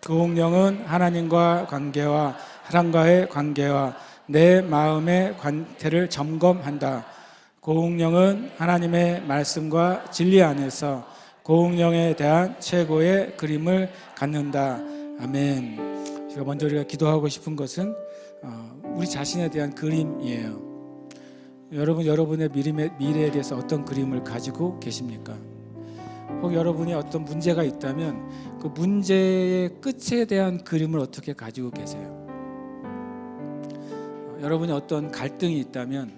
고운령은 하나님과 관계와 사람과의 관계와 내 마음의 관태를 점검한다. 고운령은 하나님의 말씀과 진리 안에서 고운령에 대한 최고의 그림을 갖는다. 아멘. 제가 먼저 우리가 기도하고 싶은 것은 우리 자신에 대한 그림이에요. 여러분, 여러분의 미래에 대해서 어떤 그림을 가지고 계십니까? 혹 여러분이 어떤 문제가 있다면 그 문제의 끝에 대한 그림을 어떻게 가지고 계세요? 여러분이 어떤 갈등이 있다면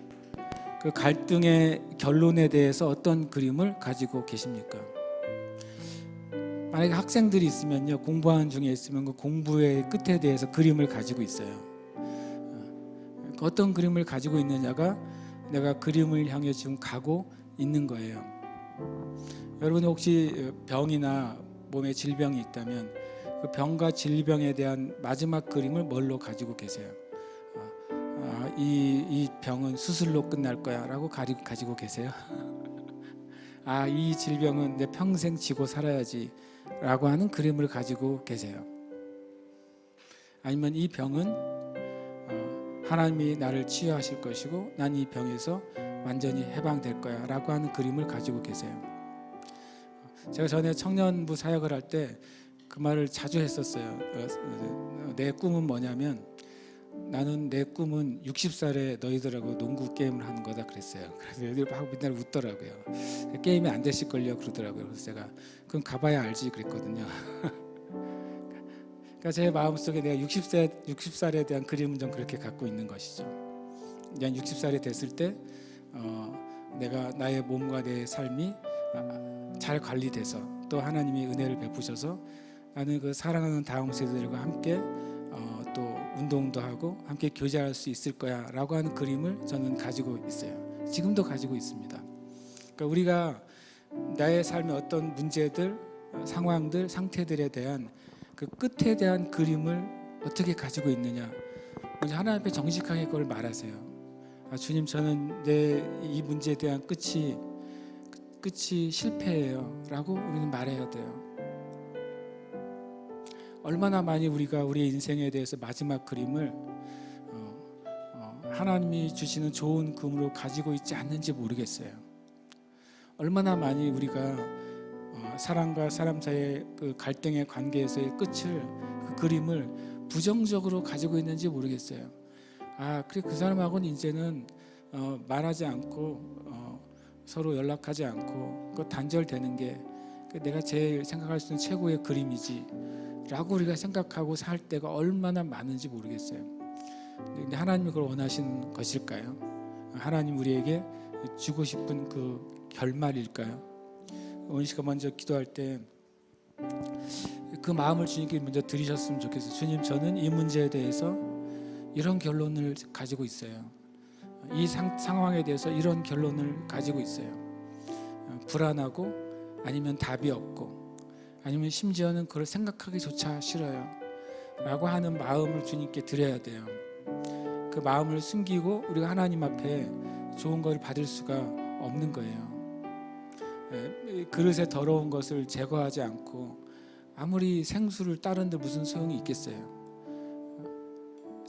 그 갈등의 결론에 대해서 어떤 그림을 가지고 계십니까? 만약에 학생들이 있으면요, 공부하는 중에 있으면 그 공부의 끝에 대해서 그림을 가지고 있어요. 어떤 그림을 가지고 있느냐가 내가 그림을 향해 지금 가고 있는 거예요. 여러분이 혹시 병이나 몸에 질병이 있다면 그 병과 질병에 대한 마지막 그림을 뭘로 가지고 계세요? 이 병은 수술로 끝날 거야 라고 가지고 계세요? 이 질병은 내 평생 지고 살아야지 라고 하는 그림을 가지고 계세요? 아니면 이 병은 하나님이 나를 치유하실 것이고 난 이 병에서 완전히 해방될 거야 라고 하는 그림을 가지고 계세요? 제가 전에 청년부 사역을 할 때 그 말을 자주 했었어요. 내 꿈은 뭐냐면 나는 내 꿈은 60살에 너희들하고 농구 게임을 하는 거다 그랬어요. 그래서 애들이 막 맨날 웃더라고요. 게임이 안 되실걸요 그러더라고요. 그래서 제가 그럼 가봐야 알지 그랬거든요. 그러니까 제 마음속에 내가 60살에 대한 그림은 좀 그렇게 갖고 있는 것이죠. 그냥 60살이 됐을 때 내가 나의 몸과 내 삶이 잘 관리돼서 또 하나님이 은혜를 베푸셔서 나는 그 사랑하는 다음 세대들과 함께 또 운동도 하고 함께 교제할 수 있을 거야 라고 하는 그림을 저는 가지고 있어요. 지금도 가지고 있습니다. 그러니까 우리가 나의 삶의 어떤 문제들, 상황들, 상태들에 대한 그 끝에 대한 그림을 어떻게 가지고 있느냐, 먼저 하나님 앞에 정직하게 그걸 말하세요. 주님, 저는 내 이 문제에 대한 끝이 실패예요 라고 우리는 말해야 돼요. 얼마나 많이 우리가 우리의 인생에 대해서 마지막 그림을 하나님이 주시는 좋은 그림으로 가지고 있지 않는지 모르겠어요. 얼마나 많이 우리가 사람과 사람 사이의 그 갈등의 관계에서의 끝을, 그 그림을 부정적으로 가지고 있는지 모르겠어요. 그래 그 사람하고는 이제는 말하지 않고 서로 연락하지 않고 그 단절되는 게 내가 제일 생각할 수 있는 최고의 그림이지 라고 우리가 생각하고 살 때가 얼마나 많은지 모르겠어요. 근데 하나님이 그걸 원하시는 것일까요? 하나님 우리에게 주고 싶은 그 결말일까요? 오늘 시간 먼저 기도할 때 그 마음을 주님께 먼저 드리셨으면 좋겠어요. 주님, 저는 이 문제에 대해서 이런 결론을 가지고 있어요. 이 상황에 대해서 이런 결론을 가지고 있어요. 불안하고 아니면 답이 없고 아니면 심지어는 그걸 생각하기조차 싫어요 라고 하는 마음을 주님께 드려야 돼요. 그 마음을 숨기고 우리가 하나님 앞에 좋은 걸 받을 수가 없는 거예요. 그릇에 더러운 것을 제거하지 않고 아무리 생수를 따른데 무슨 소용이 있겠어요.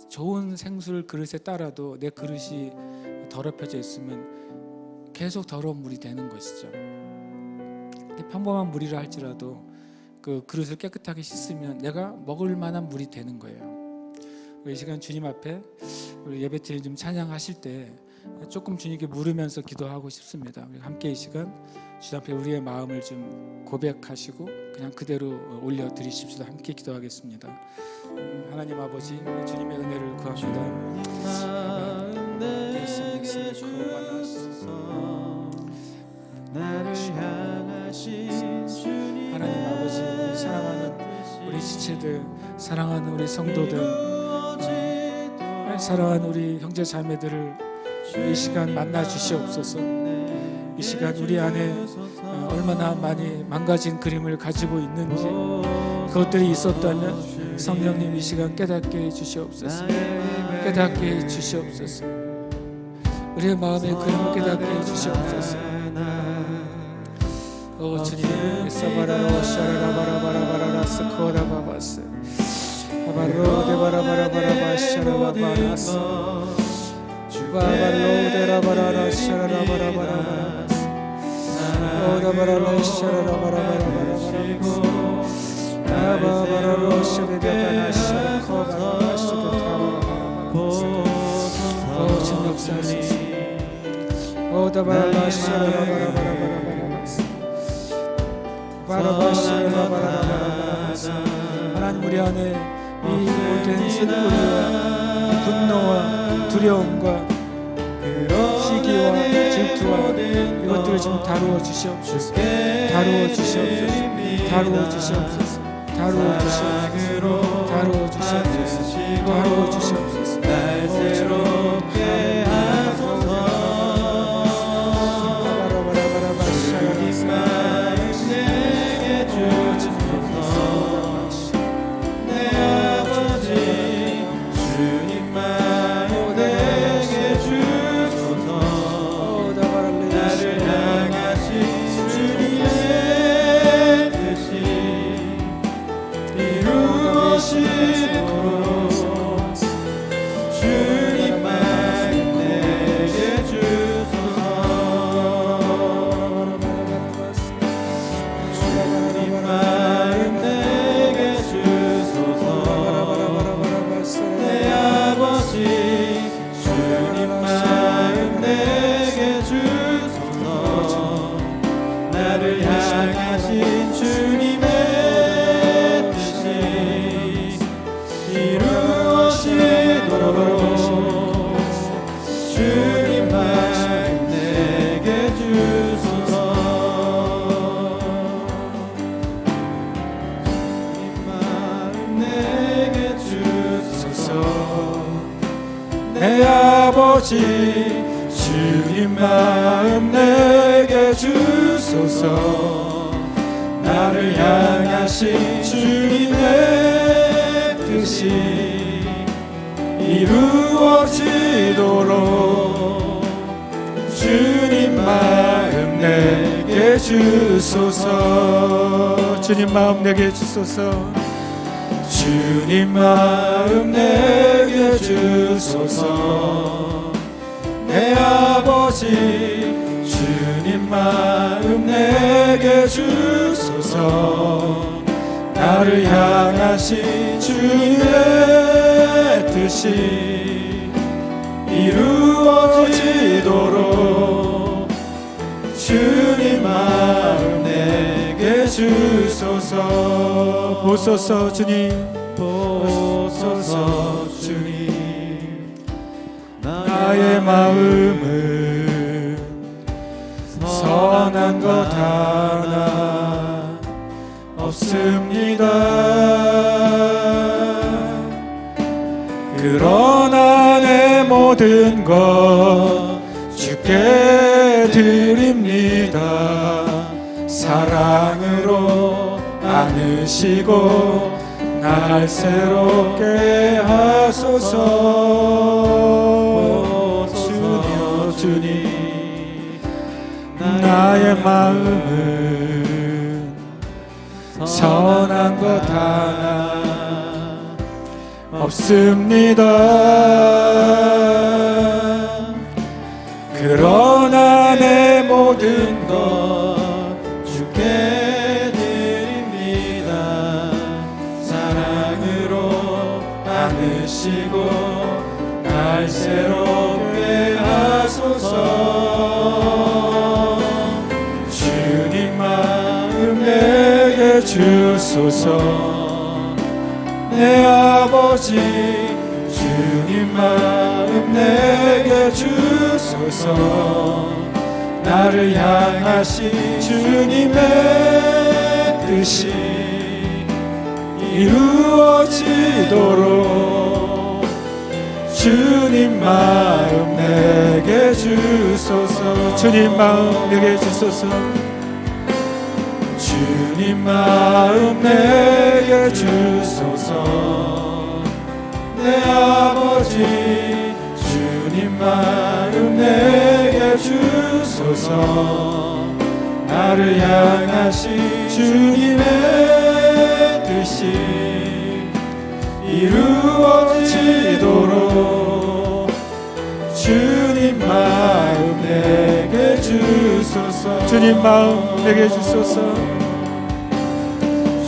좋은 생수를 그릇에 따라도 내 그릇이 더럽혀져 있으면 계속 더러운 물이 되는 것이죠. 평범한 물이라 할지라도 그 그릇을 깨끗하게 씻으면 내가 먹을 만한 물이 되는 거예요. 이 시간 주님 앞에 우리 예배팀이 좀 찬양하실 때 조금 주님께 물으면서 기도하고 싶습니다. 우리 함께 이 시간 주님 앞에 우리의 마음을 좀 고백하시고 그냥 그대로 올려드리십시다. 함께 기도하겠습니다. 하나님 아버지, 주님의 은혜를 구합니다. 나를 향한 하나님 아버지, 사랑하는 우리 지체들, 사랑하는 우리 성도들, 사랑하는 우리 형제 자매들을 이 시간 만나 주시옵소서. 이 시간 우리 안에 얼마나 많이 망가진 그림을 가지고 있는지, 그것들이 있었다면 성령님 이 시간 깨닫게 해 주시옵소서. 깨닫게 해 주시옵소서. 우리의 마음의 그림을 깨닫게 해 주시옵소서. 오 주님, 사바라로 샤라라바라바라바라 스코라바바스 바로데바라바라바라바 샤라바바라스 바발로데라바라라 샤라라바라바라바라스 오다바라라 샤라라바라바라바라바라스 아바바라로 샤데다바나 샤라코바라바스데타바라바라바라스 오 주님 역사하소서. 오다바라라 샤라라바라바라바라바라스 바라바샤라바라바라바라바스 하나님, 우리 안에 이 모든 쓴뿌리와 분노와 두려움과 시기와 질투와 이것들을 지금 다루어 주시옵소서. 다루어 주시옵소서. 다루어 주시옵소서. 다루어 주시옵소서. 다루어 주시옵소서. 다루어 주시옵소서. 날 새롭게 하소서. 내 아버지, 주님 마음 내게 주소서. 나를 향하신 주님의 뜻이 이루어지도록 주님 마음 내게 주소서. 주님 마음 내게 주소서. 주님 마음 내게 주소서. 내 아버지, 주님 마음 내게 주소서. 나를 향하신 주님의 뜻이 이루어지도록 주님 마음 내게 주소서. 보소서 주님, 보소서 주님. 나의 마음은 선한 것 하나 없습니다. 그러나 내 모든 것 주께 드립니다. 사랑으로 안으시고 날 새롭게 하소서. 주님, 주님. 나의 마음은 선한 것 하나 없습니다. 그러나 내 모든 것 주께 드립니다. 사랑으로 안으시고 날 새롭게 하소서. 주님 마음 내게 주소서. 내 아버지, 주님 마음 내게 주소서. 나를 향하신 주님의 뜻이 이루어지도록 주님 마음 내게 주소서. 주님 마음 내게 주소서. 주님 마음 내게 주소서. 내 아버지 주님 마음 내게 주소서. 나를 향하신 주님의 뜻이 이루어지도록 주님 마음 내게 주소서. 주님 마음 내게 주소서.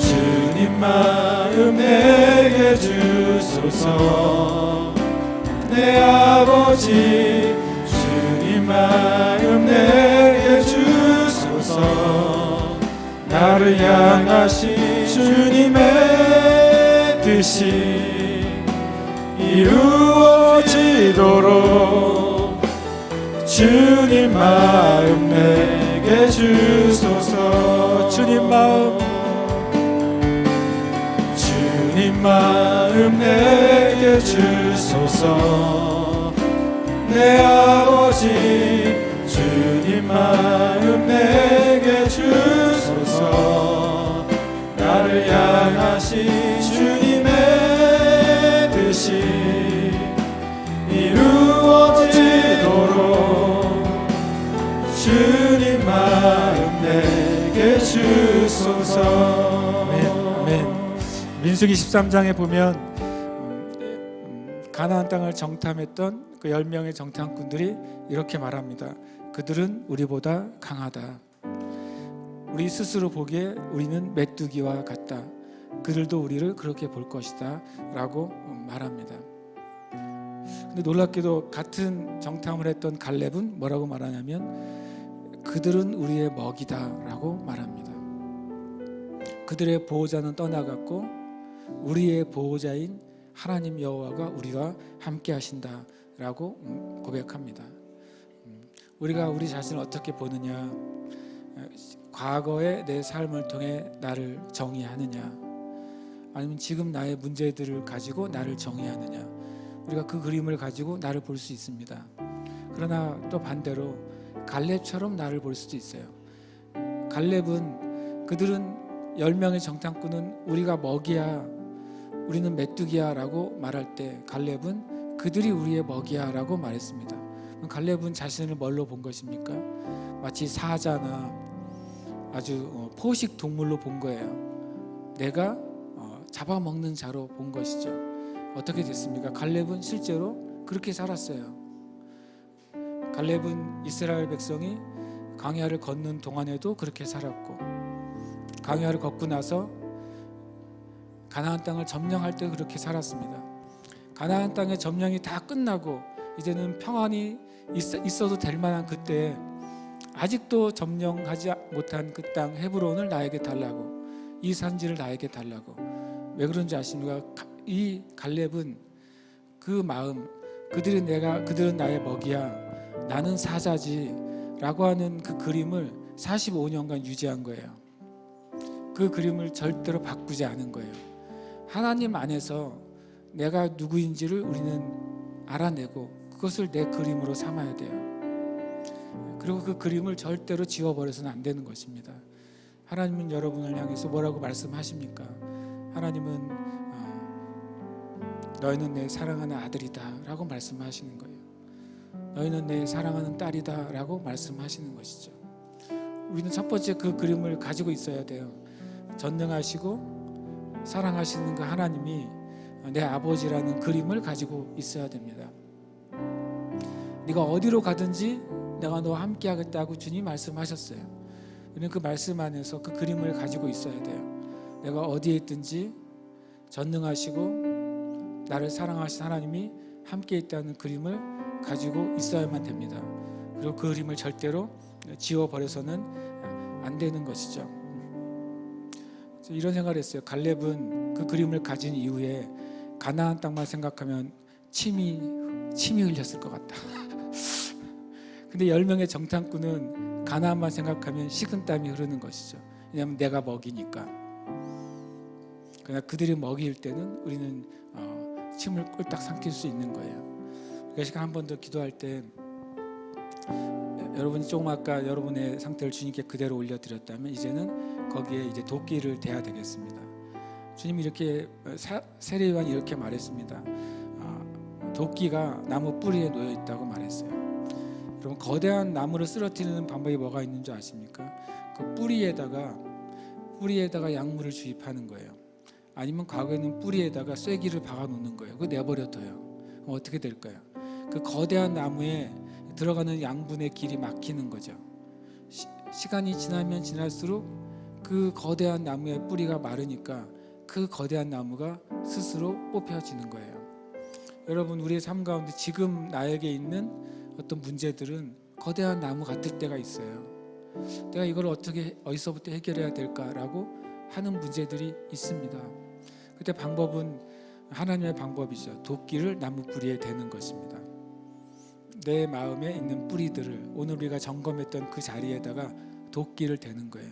주님 마음 내게 주소서. 내 아버지 주님 마음 내게 주소서. 나를 향하신 주님의 뜻이 이루어지도록 주님 마음 내게 주소서. 주님 마음 주님 마음 내게 주소서. 내 아버지 주님 마음 내게 주소서. 나를 향하신 주님의 뜻이 이루어지도록 주님 마음 내게 주소서. 아멘. 아멘. 민수기 13장에 보면 가나안 땅을 정탐했던 그 10명의 정탐꾼들이 이렇게 말합니다. 그들은 우리보다 강하다. 우리 스스로 보기에 우리는 메뚜기와 같다. 그들도 우리를 그렇게 볼 것이다 라고 말합니다. 근데 놀랍게도 같은 정탐을 했던 갈렙은 뭐라고 말하냐면 그들은 우리의 먹이다 라고 말합니다. 그들의 보호자는 떠나갔고 우리의 보호자인 하나님 여호와가 우리와 함께 하신다 라고 고백합니다. 우리가 우리 자신을 어떻게 보느냐, 과거의 내 삶을 통해 나를 정의하느냐, 아니면 지금 나의 문제들을 가지고 나를 정의하느냐, 우리가 그 그림을 가지고 나를 볼 수 있습니다. 그러나 또 반대로 갈렙처럼 나를 볼 수도 있어요. 갈렙은 그들은 10명의 정탐꾼은 우리가 먹이야, 우리는 메뚜기야 라고 말할 때 갈렙은 그들이 우리의 먹이야 라고 말했습니다. 갈렙은 자신을 뭘로 본 것입니까? 마치 사자나 아주 포식 동물로 본 거예요. 내가 잡아먹는 자로 본 것이죠. 어떻게 됐습니까? 갈렙은 실제로 그렇게 살았어요. 갈렙은 이스라엘 백성이 광야를 걷는 동안에도 그렇게 살았고, 광야를 걷고 나서 가나안 땅을 점령할 때 그렇게 살았습니다. 가나안 땅의 점령이 다 끝나고 이제는 평안이 있어도 될 만한 그때 아직도 점령하지 못한 그 땅 헤브론을 나에게 달라고, 이 산지를 나에게 달라고. 왜 그런지 아십니까? 이 갈렙은 그 마음, 그들은 나의 먹이야, 나는 사자지 라고 하는 그 그림을 45년간 유지한 거예요. 그 그림을 절대로 바꾸지 않은 거예요. 하나님 안에서 내가 누구인지를 우리는 알아내고 그것을 내 그림으로 삼아야 돼요. 그리고 그 그림을 절대로 지워버려서는 안 되는 것입니다. 하나님은 여러분을 향해서 뭐라고 말씀하십니까? 하나님은 너희는 내 사랑하는 아들이다 라고 말씀하시는 거예요. 너희는 내 사랑하는 딸이다 라고 말씀하시는 것이죠. 우리는 첫 번째 그 그림을 가지고 있어야 돼요. 전능하시고 사랑하시는 그 하나님이 내 아버지라는 그림을 가지고 있어야 됩니다. 네가 어디로 가든지 내가 너와 함께 하겠다고 주님 말씀하셨어요. 우리는 그 말씀 안에서 그 그림을 가지고 있어야 돼요. 내가 어디에 있든지 전능하시고 나를 사랑하신 하나님이 함께 있다는 그림을 가지고 있어야만 됩니다. 그리고 그 그림을 절대로 지워버려서는 안 되는 것이죠. 이런 생각을 했어요. 갈렙은 그 그림을 가진 이후에 가나안 땅만 생각하면 침이 흘렸을 것 같다. 근데 10명의 정탐꾼은 가나안만 생각하면 식은땀이 흐르는 것이죠. 왜냐하면 내가 먹이니까. 그러나 그들이 먹일 때는 우리는 침을 꼴딱 삼킬 수 있는 거예요. 그 시간 한 번 더 기도할 때 여러분이 조금 아까 여러분의 상태를 주님께 그대로 올려드렸다면 이제는 거기에 이제 도끼를 대야 되겠습니다. 주님이 이렇게 세례요한이 이렇게 말했습니다. 도끼가 나무 뿌리에 놓여 있다고 말했어요. 여러분, 거대한 나무를 쓰러뜨리는 방법이 뭐가 있는 줄 아십니까? 그 뿌리에다가 약물을 주입하는 거예요. 아니면 과거에는 뿌리에다가 쐐기를 박아 놓는 거예요. 그거 내버려둬요. 그럼 어떻게 될까요? 그 거대한 나무에 들어가는 양분의 길이 막히는 거죠. 시간이 지나면 지날수록 그 거대한 나무의 뿌리가 마르니까 그 거대한 나무가 스스로 뽑혀지는 거예요. 여러분, 우리의 삶 가운데 지금 나에게 있는 어떤 문제들은 거대한 나무 같을 때가 있어요. 내가 이걸 어디서부터 해결해야 될까라고 하는 문제들이 있습니다. 그때 방법은 하나님의 방법이죠. 도끼를 나무 뿌리에 대는 것입니다. 내 마음에 있는 뿌리들을 오늘 우리가 점검했던 그 자리에다가 도끼를 대는 거예요.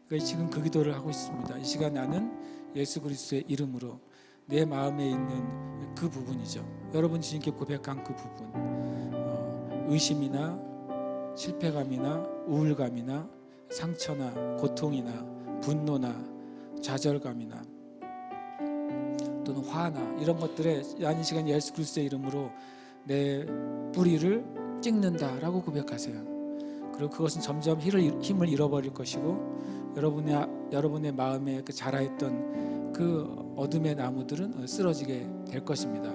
그러니까 지금 그 기도를 하고 있습니다. 이 시간 나는 예수 그리스도의 이름으로 내 마음에 있는 그 부분이죠. 여러분 주님께 고백한 그 부분, 의심이나 실패감이나 우울감이나 상처나 고통이나 분노나 좌절감이나 또는 화나 이런 것들에 이 시간 예수 그리스도의 이름으로 내 뿌리를 찍는다라고 고백하세요. 그리고 그것은 점점 힘을 잃어버릴 것이고 여러분의 마음에 그 자라있던 그 어둠의 나무들은 쓰러지게 될 것입니다.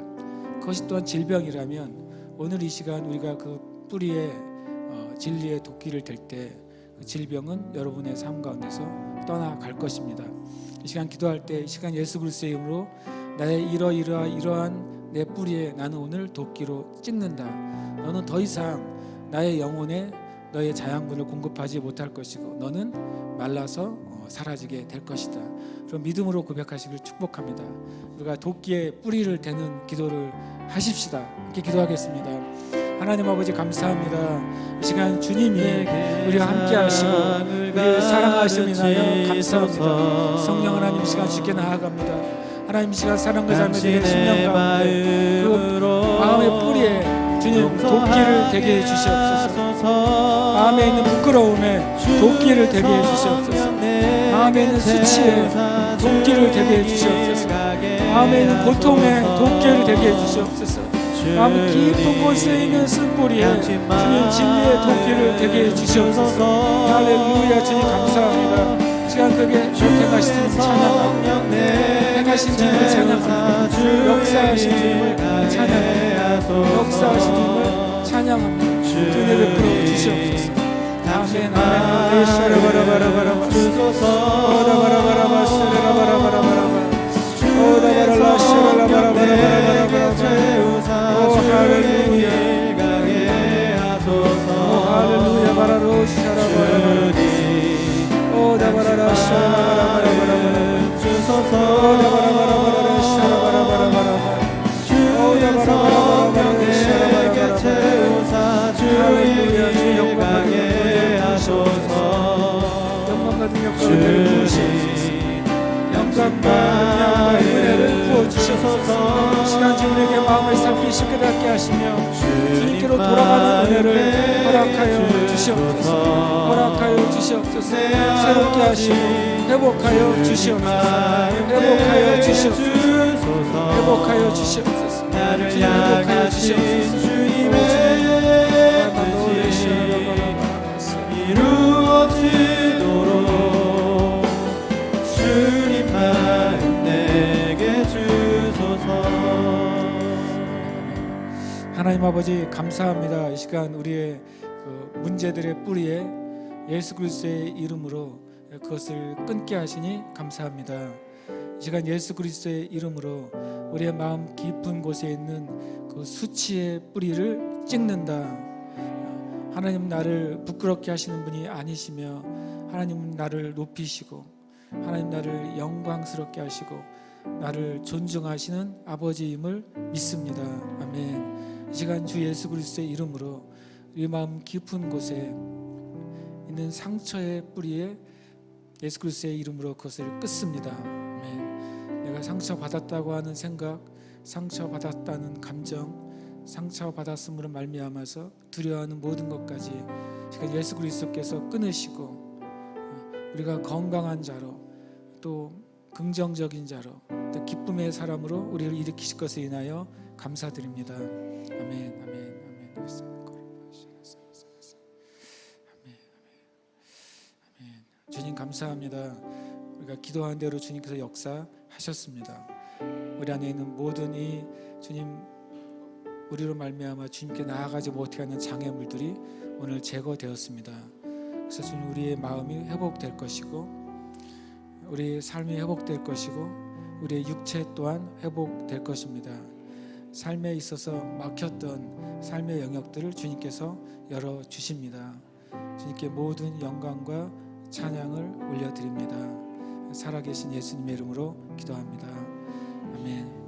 그것이 또한 질병이라면 오늘 이 시간 우리가 그 뿌리에 진리의 도끼를 댈 때 그 질병은 여러분의 삶 가운데서 떠나갈 것입니다. 이 시간 기도할 때 이 시간 예수 그리스도의 이름으로 나의 이러한 내 뿌리에 나는 오늘 도끼로 찍는다. 너는 더 이상 나의 영혼에 너의 자양분을 공급하지 못할 것이고 너는 말라서 사라지게 될 것이다. 그럼 믿음으로 고백하시길 축복합니다. 우리가 도끼에 뿌리를 대는 기도를 하십시다. 함께 기도하겠습니다. 하나님 아버지 감사합니다. 이 시간 주님이 우리와 함께 하시고 우리를 사랑하심을 인하여 감사합니다. 성령 하나님 이 시간 주께 나아갑니다. 하나님 이 시간 사랑과 삶에 대한 심령 가운데 그 마음의 뿌리에 주님 도끼를 대게 해주시옵소서. 마음에 있는 부끄러움에 도끼를 대게 해주시옵소서. 마음에 있는 수치에 도끼를 대게 해주시옵소서. 마음에 있는 고통에 도끼를 대게 해주시옵소서. 마음 깊은 곳에 있는 쓴뿌리에 주님 진리의 도끼를 대게 해주시옵소서. 할렐루야. 주님 감사합니다. 시간 그게 행하신 주님을 찬양합니다. 행하신 주님을 찬양합니다. 역사하신 주님을 찬양합니다. 역사하신 주님을 찬양합니다. 주님의 베풀어 주시옵소서. 아멘 아멘. 샤라바라바라바라바 주소서 오다바라바라바 샤라바라바라바라바 오다바라라 샤라바라바라바라바라바 오 할렐루야 오 할렐루야 바라로 샤라바라바라바 오다바라라 샤라바라바라바라바 주소서 오다바라바라바라 샤라바라바라바라바 오다바라바라바라 샤라바라바라바 할렐루야 주 영광 영광 같은 역사를 부으시옵소서. 영광과 은혜를 부어주시옵소서. 시간 주님에게 마음을 살기 쉽게 닿게 하시며 주님께로 돌아가는 은혜를 허락하여 주시옵소서. 허락하여 주시옵소서. 새롭게 하시고 회복하여 주시옵소서. 회복하여 주시옵소서. 회복하여 주시옵소서. 주님 회복하여 주시옵소서. 주님의 뜻이 이루어지도록 주님 마음 내게 주소서. 하나님 아버지 감사합니다. 이 시간 우리의 그 문제들의 뿌리에 예수 그리스도의 이름으로 그것을 끊게 하시니 감사합니다. 이 시간 예수 그리스도의 이름으로 우리의 마음 깊은 곳에 있는 그 수치의 뿌리를 찍는다. 하나님 나를 부끄럽게 하시는 분이 아니시며 하나님은 나를 높이시고 하나님 나를 영광스럽게 하시고 나를 존중하시는 아버지임을 믿습니다. 아멘. 이 시간 주 예수 그리스도의 이름으로 우리 마음 깊은 곳에 있는 상처의 뿌리에 예수 그리스도의 이름으로 그것을 끊습니다. 아멘. 내가 상처받았다고 하는 생각, 상처받았다는 감정, 상처받았음으로 말미암아서 두려워하는 모든 것까지 지금 예수 그리스도께서 끊으시고 우리가 건강한 자로 또 긍정적인 자로 또 기쁨의 사람으로 우리를 일으키실 것을 인하여 감사드립니다. 아멘, 아멘, 아멘. 아멘. 주님 감사합니다. 우리가 기도한 대로 주님께서 역사하셨습니다. 우리 안에 있는 모든 이 주님 우리로 말미암아 주님께 나아가지 못하게 하는 장애물들이 오늘 제거되었습니다. 그래서 주님 우리의 마음이 회복될 것이고 우리의 삶이 회복될 것이고 우리의 육체 또한 회복될 것입니다. 삶에 있어서 막혔던 삶의 영역들을 주님께서 열어주십니다. 주님께 모든 영광과 찬양을 올려드립니다. 살아계신 예수님의 이름으로 기도합니다. 아멘.